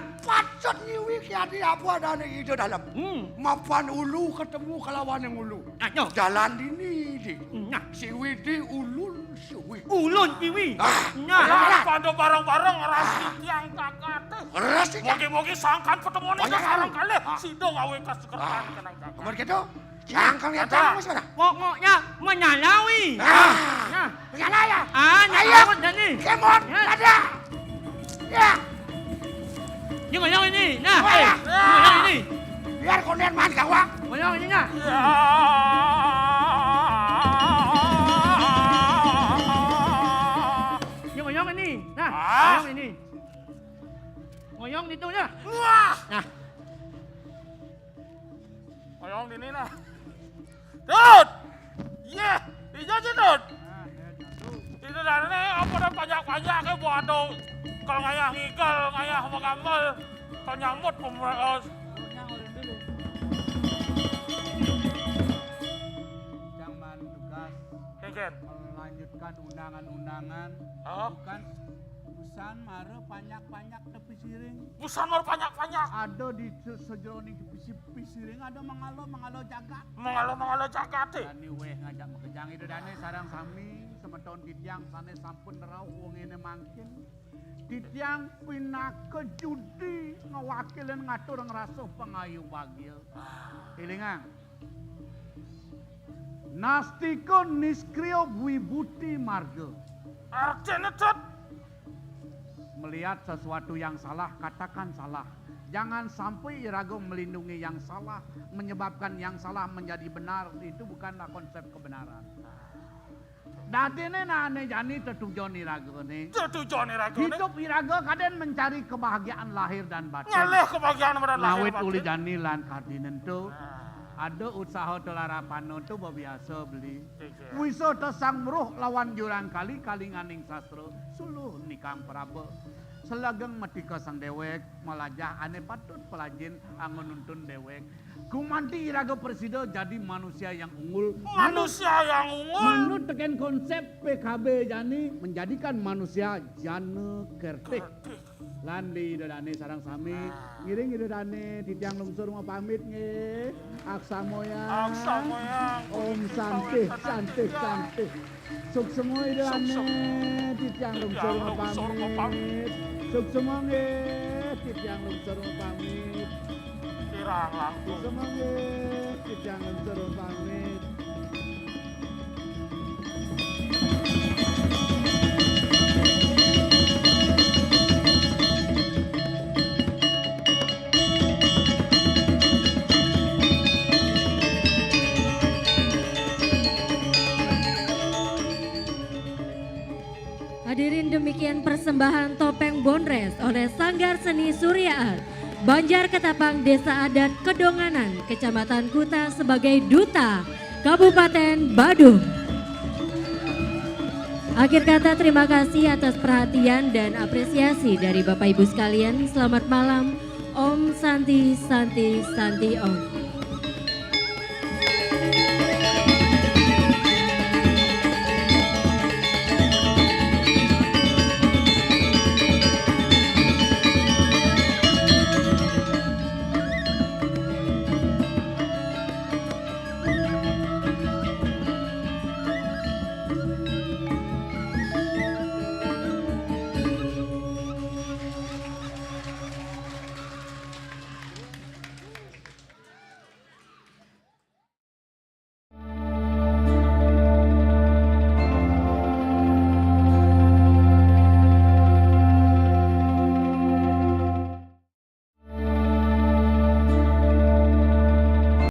kiani apa dan itu dalam. Mapan ulu ketemu kelawan yang ulu. Ayo. Jalan ini di. Nah, Si Widi ulun siwi. ulun piwi. Ah. Nah, Pandu bareng-bareng rasi tiang kakak teh. Keras ini. Mogi-mogi sangkan pertemuan ini Banyak sekarang kali. kali. Sidong awe ka sekretaris kenang kakak. Nomor gitu. Jangan lihat kamu sudah. pokoknya menyalawi. Ah. Ya. Nyala ya. Ah, Ayo. nyalawi nyanyi. Kemon, Ya. ada. Ya, Nhưng mà nhau ini. Nah, Wah, ya. nhưng mà nhau ini. biar kalian main kawan. Mà nhau ini nha. Ya. Nhưng mà nhau ini. Nah, Ah. nhau ini. Ngoyong dito nha. Wah. Nah, Oyong dini nah. Dut. Iya, iya sih Dut. Itu dari ini apa dan banyak-banyak ke buat tuh. Kalau ngayah ngikal, ngayah sama gambar. Kalau nyambut pemerintah. Jangan tugas Kengken. melanjutkan undangan-undangan. Oh. Bukan urusan mare banyak-banyak tepi siring. Busan mau banyak-banyak. Ada di sejroning tepi siring ada mangalo jagat. Mengalo jagat deh. Dani weh ngajak mekejang itu dani sarang sami semeton titiang sana sampun nerau wong ini mangkin. Titiang pinake judi ngewakilin ngatur ngerasuh pengayu bagil. Ilingang. Nastiko niskrio wibuti marga. Artinya Dut. Melihat sesuatu yang salah, katakan salah. Jangan sampai iraga melindungi yang salah, menyebabkan yang salah menjadi benar. Itu bukanlah konsep kebenaran. Dadene nane jani tetujon iraga nih. Tetujon iraga nih. Hidup iraga kaden mencari kebahagiaan lahir dan batin. Ngalih kebahagiaan lahir Ngawit batin. uli jani lan kardinen tuh. Ada usaha telarapan itu biasa beli. Wiso tesang meruh lawan jurang kali kalinganing sastra. Suluh nikang prabe. Selageng metika sang dewek melajah ane patut pelajin angon nuntun dewek. Kumanti iraga presida jadi manusia yang unggul. Manusia yang unggul. Manut teken konsep PKB jani menjadikan manusia jane kertik. Landi dodane sarang sami, ngiring dodane titiang lungsur mau pamit nge. Aksa moyang. Om santih. Suk semua dodane titiang lungsur mau pamit. Suk semua nge titiang lungsur mau pamit. Kirang langkung. Semua nge titiang lungsur mau pamit. Hadirin, demikian persembahan topeng Bonres oleh Sanggar Seni Surya Art Banjar Ketapang Desa Adat Kedonganan, Kecamatan Kuta sebagai Duta Kabupaten Badung. Akhir kata, terima kasih atas perhatian dan apresiasi dari Bapak Ibu sekalian. Selamat malam. Om Santi Santi Santi Om.